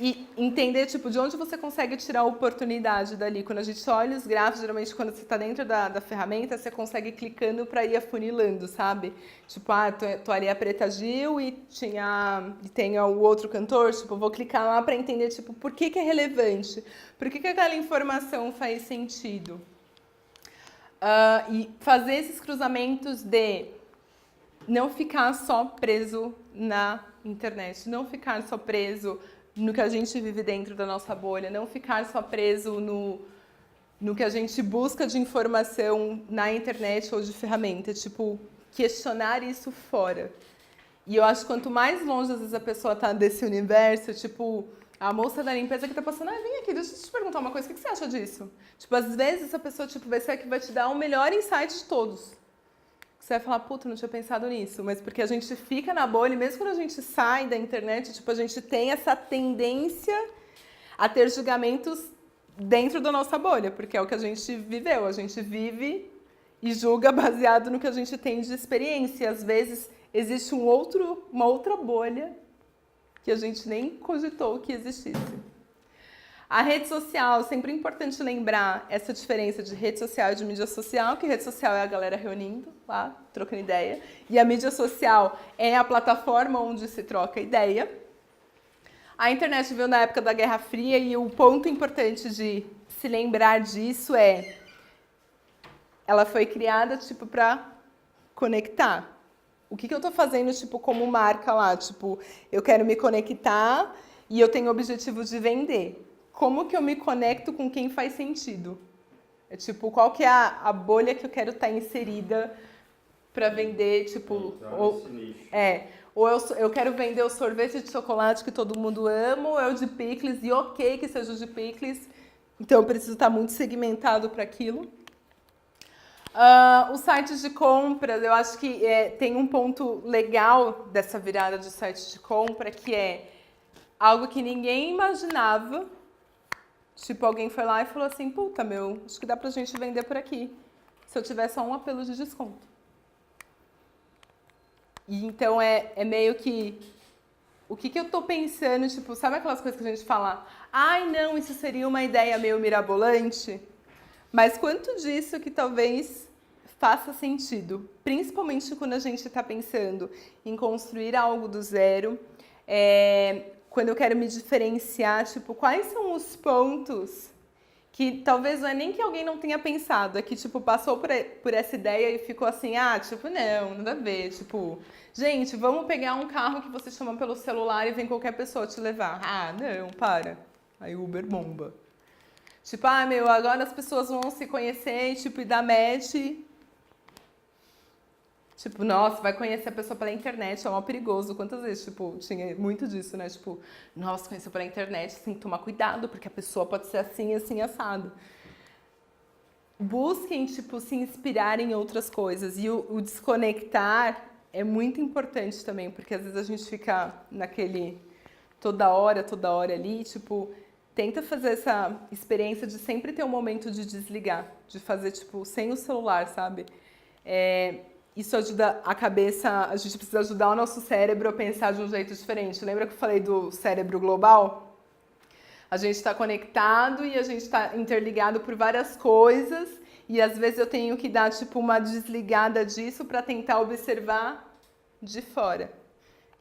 e entender, tipo, de onde você consegue tirar a oportunidade dali. Quando a gente olha os grafos, geralmente quando você está dentro da ferramenta, você consegue ir clicando para ir afunilando, sabe? Tipo, tô ali a Preta Gil e tem o outro cantor, tipo, vou clicar lá para entender, tipo, por que é relevante? Por que aquela informação faz sentido? E fazer esses cruzamentos de não ficar só preso na internet, não ficar só preso no que a gente vive dentro da nossa bolha, não ficar só preso no que a gente busca de informação na internet ou de ferramenta, tipo, questionar isso fora. E eu acho que quanto mais longe, às vezes, a pessoa tá desse universo, tipo, a moça da limpeza que tá passando, vem aqui, deixa eu te perguntar uma coisa, o que você acha disso? Tipo, às vezes essa pessoa, tipo, vai ser a que vai te dar o melhor insight de todos. Você vai falar, puta, não tinha pensado nisso. Mas porque a gente fica na bolha, e mesmo quando a gente sai da internet, tipo, a gente tem essa tendência a ter julgamentos dentro da nossa bolha, porque é o que a gente viveu. A gente vive e julga baseado no que a gente tem de experiência. E às vezes existe uma outra bolha que a gente nem cogitou que existisse. A rede social, sempre é importante lembrar essa diferença de rede social e de mídia social, que rede social é a galera reunindo lá, trocando ideia, e a mídia social é a plataforma onde se troca ideia. A internet veio na época da Guerra Fria e o ponto importante de se lembrar disso ela foi criada, tipo, para conectar. O que eu estou fazendo, tipo, como marca lá? Tipo, eu quero me conectar e eu tenho o objetivo de vender. Como que eu me conecto com quem faz sentido? É tipo, qual que é a bolha que eu quero estar inserida para vender, tipo... Ou eu quero vender o sorvete de chocolate que todo mundo ama, ou é o de picles, e ok que seja o de picles, então eu preciso estar muito segmentado para aquilo. Os sites de compras, eu acho que tem um ponto legal dessa virada de sites de compra, que é algo que ninguém imaginava. Tipo, alguém foi lá e falou assim, puta, acho que dá pra gente vender por aqui, se eu tiver só um apelo de desconto. E então é meio que, o que eu tô pensando, tipo, sabe aquelas coisas que a gente fala, ai não, isso seria uma ideia meio mirabolante? Mas quanto disso que talvez faça sentido, principalmente quando a gente está pensando em construir algo do zero, quando eu quero me diferenciar, tipo, quais são os pontos que talvez não é nem que alguém não tenha pensado, é que, tipo, passou por essa ideia e ficou assim, tipo, não, nada a ver, tipo, gente, vamos pegar um carro que você chama pelo celular e vem qualquer pessoa te levar. Não, para. Aí Uber bomba. Tipo, agora as pessoas vão se conhecer, tipo, e dar match. Tipo, nossa, vai conhecer a pessoa pela internet, é mó perigoso. Quantas vezes, tipo, tinha muito disso, né? Tipo, nossa, conheceu pela internet, assim, tomar cuidado, porque a pessoa pode ser assim, assim, assado. Busquem, tipo, se inspirar em outras coisas. E o desconectar é muito importante também, porque às vezes a gente fica naquele toda hora ali, tipo, tenta fazer essa experiência de sempre ter um momento de desligar, de fazer, tipo, sem o celular, sabe? isso ajuda a cabeça, a gente precisa ajudar o nosso cérebro a pensar de um jeito diferente. Lembra que eu falei do cérebro global? A gente está conectado e a gente está interligado por várias coisas e às vezes eu tenho que dar tipo uma desligada disso para tentar observar de fora.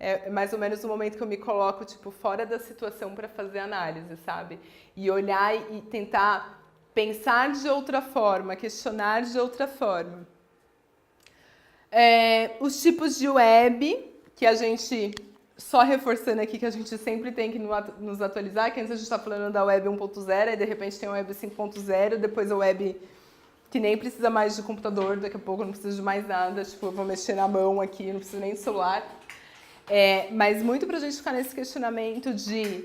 É mais ou menos o momento que eu me coloco tipo fora da situação para fazer análise, sabe? E olhar e tentar pensar de outra forma, questionar de outra forma. Os tipos de web, que a gente, só reforçando aqui que a gente sempre tem que nos atualizar, que antes a gente está falando da web 1.0, e de repente tem a web 5.0, depois a web que nem precisa mais de computador, daqui a pouco não precisa de mais nada, tipo, eu vou mexer na mão aqui, não preciso nem de celular. Mas muito pra gente ficar nesse questionamento de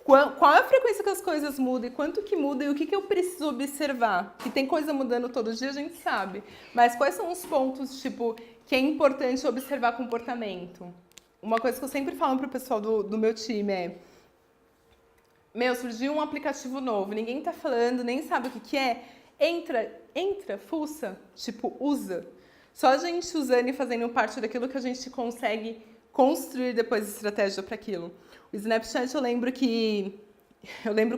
qual é a frequência que as coisas mudam e quanto que muda e o que eu preciso observar. Que tem coisa mudando todo dia, a gente sabe. Mas quais são os pontos, tipo, que é importante observar comportamento? Uma coisa que eu sempre falo pro pessoal do meu time é: surgiu um aplicativo novo, ninguém tá falando, nem sabe o que é. Entra, fuça, tipo, usa. Só a gente usando e fazendo parte daquilo que a gente consegue construir depois estratégia para aquilo. O Snapchat, eu lembro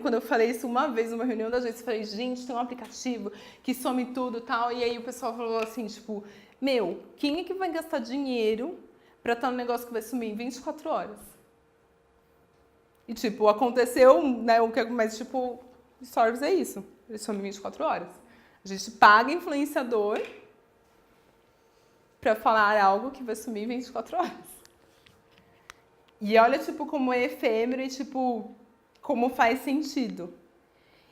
quando eu falei isso uma vez numa reunião da agência, eu falei, gente, tem um aplicativo que some tudo e tal, e aí o pessoal falou assim, tipo, quem é que vai gastar dinheiro para estar no negócio que vai sumir em 24 horas? E, tipo, aconteceu, né, mas, tipo, Stories é isso, ele some em 24 horas. A gente paga influenciador para falar algo que vai sumir em 24 horas. E olha, tipo, como é efêmero e, tipo, como faz sentido.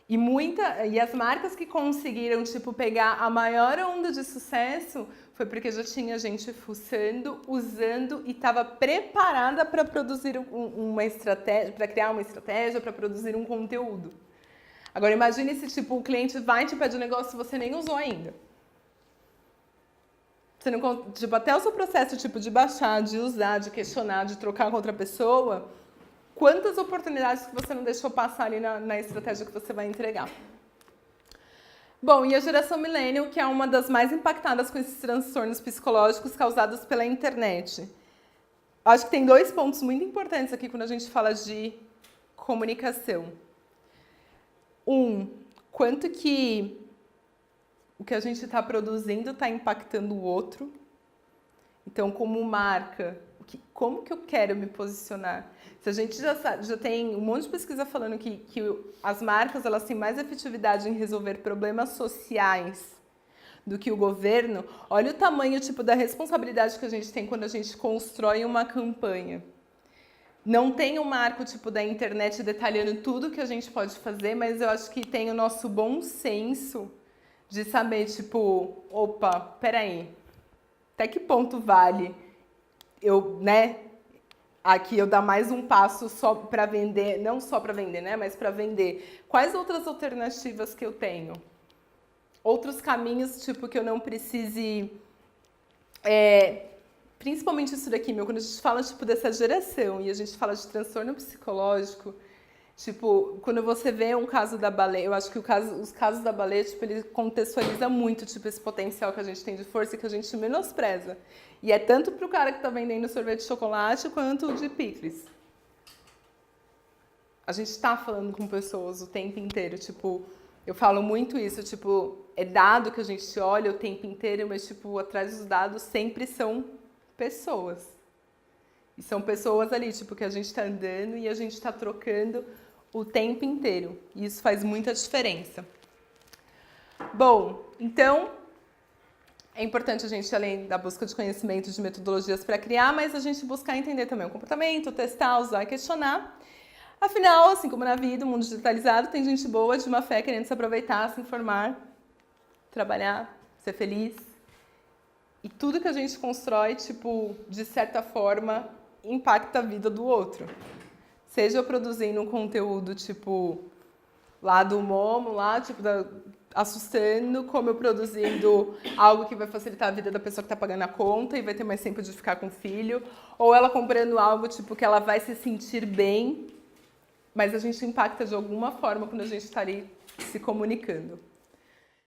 E as marcas que conseguiram, tipo, pegar a maior onda de sucesso foi porque já tinha gente fuçando, usando e estava preparada para produzir uma estratégia, para criar uma estratégia, para produzir um conteúdo. Agora, imagine se, tipo, o cliente vai te pedir um negócio e você nem usou ainda. Você não, tipo, até o seu processo tipo, de baixar, de usar, de questionar, de trocar com outra pessoa, quantas oportunidades que você não deixou passar ali na estratégia que você vai entregar. Bom, e a geração millennial, que é uma das mais impactadas com esses transtornos psicológicos causados pela internet. Acho que tem 2 pontos muito importantes aqui quando a gente fala de comunicação. Quanto que o que a gente está produzindo está impactando o outro. Então, como marca, como que eu quero me posicionar? Se a gente já tem um monte de pesquisa falando que as marcas elas têm mais efetividade em resolver problemas sociais do que o governo, olha o tamanho tipo, da responsabilidade que a gente tem quando a gente constrói uma campanha. Não tem um marco tipo, da internet detalhando tudo que a gente pode fazer, mas eu acho que tem o nosso bom senso de saber, tipo, opa, peraí, até que ponto vale aqui eu dar mais um passo só para vender, não só para vender, né, mas para vender. Quais outras alternativas que eu tenho? Outros caminhos, tipo, que eu não precise... principalmente isso daqui, quando a gente fala, tipo, dessa geração e a gente fala de transtorno psicológico, tipo, quando você vê um caso da baleia, eu acho que os casos da baleia, tipo, ele contextualiza muito, tipo, esse potencial que a gente tem de força e que a gente menospreza. E é tanto pro cara que tá vendendo sorvete de chocolate quanto de picles. A gente tá falando com pessoas o tempo inteiro, tipo, eu falo muito isso, tipo, é dado que a gente olha o tempo inteiro, mas, tipo, atrás dos dados sempre são pessoas. E são pessoas ali, tipo, que a gente tá andando e a gente tá trocando o tempo inteiro. E isso faz muita diferença. Bom, então, é importante a gente, além da busca de conhecimento, de metodologias para criar, mas a gente buscar entender também o comportamento, testar, usar e questionar. Afinal, assim como na vida, o mundo digitalizado, tem gente boa, de má fé, querendo se aproveitar, se informar, trabalhar, ser feliz. E tudo que a gente constrói, tipo, de certa forma, impacta a vida do outro. Seja eu produzindo um conteúdo, tipo, lá do Momo, lá, tipo, assustando, como eu produzindo algo que vai facilitar a vida da pessoa que está pagando a conta e vai ter mais tempo de ficar com o filho, ou ela comprando algo, tipo, que ela vai se sentir bem, mas a gente impacta de alguma forma quando a gente está ali se comunicando.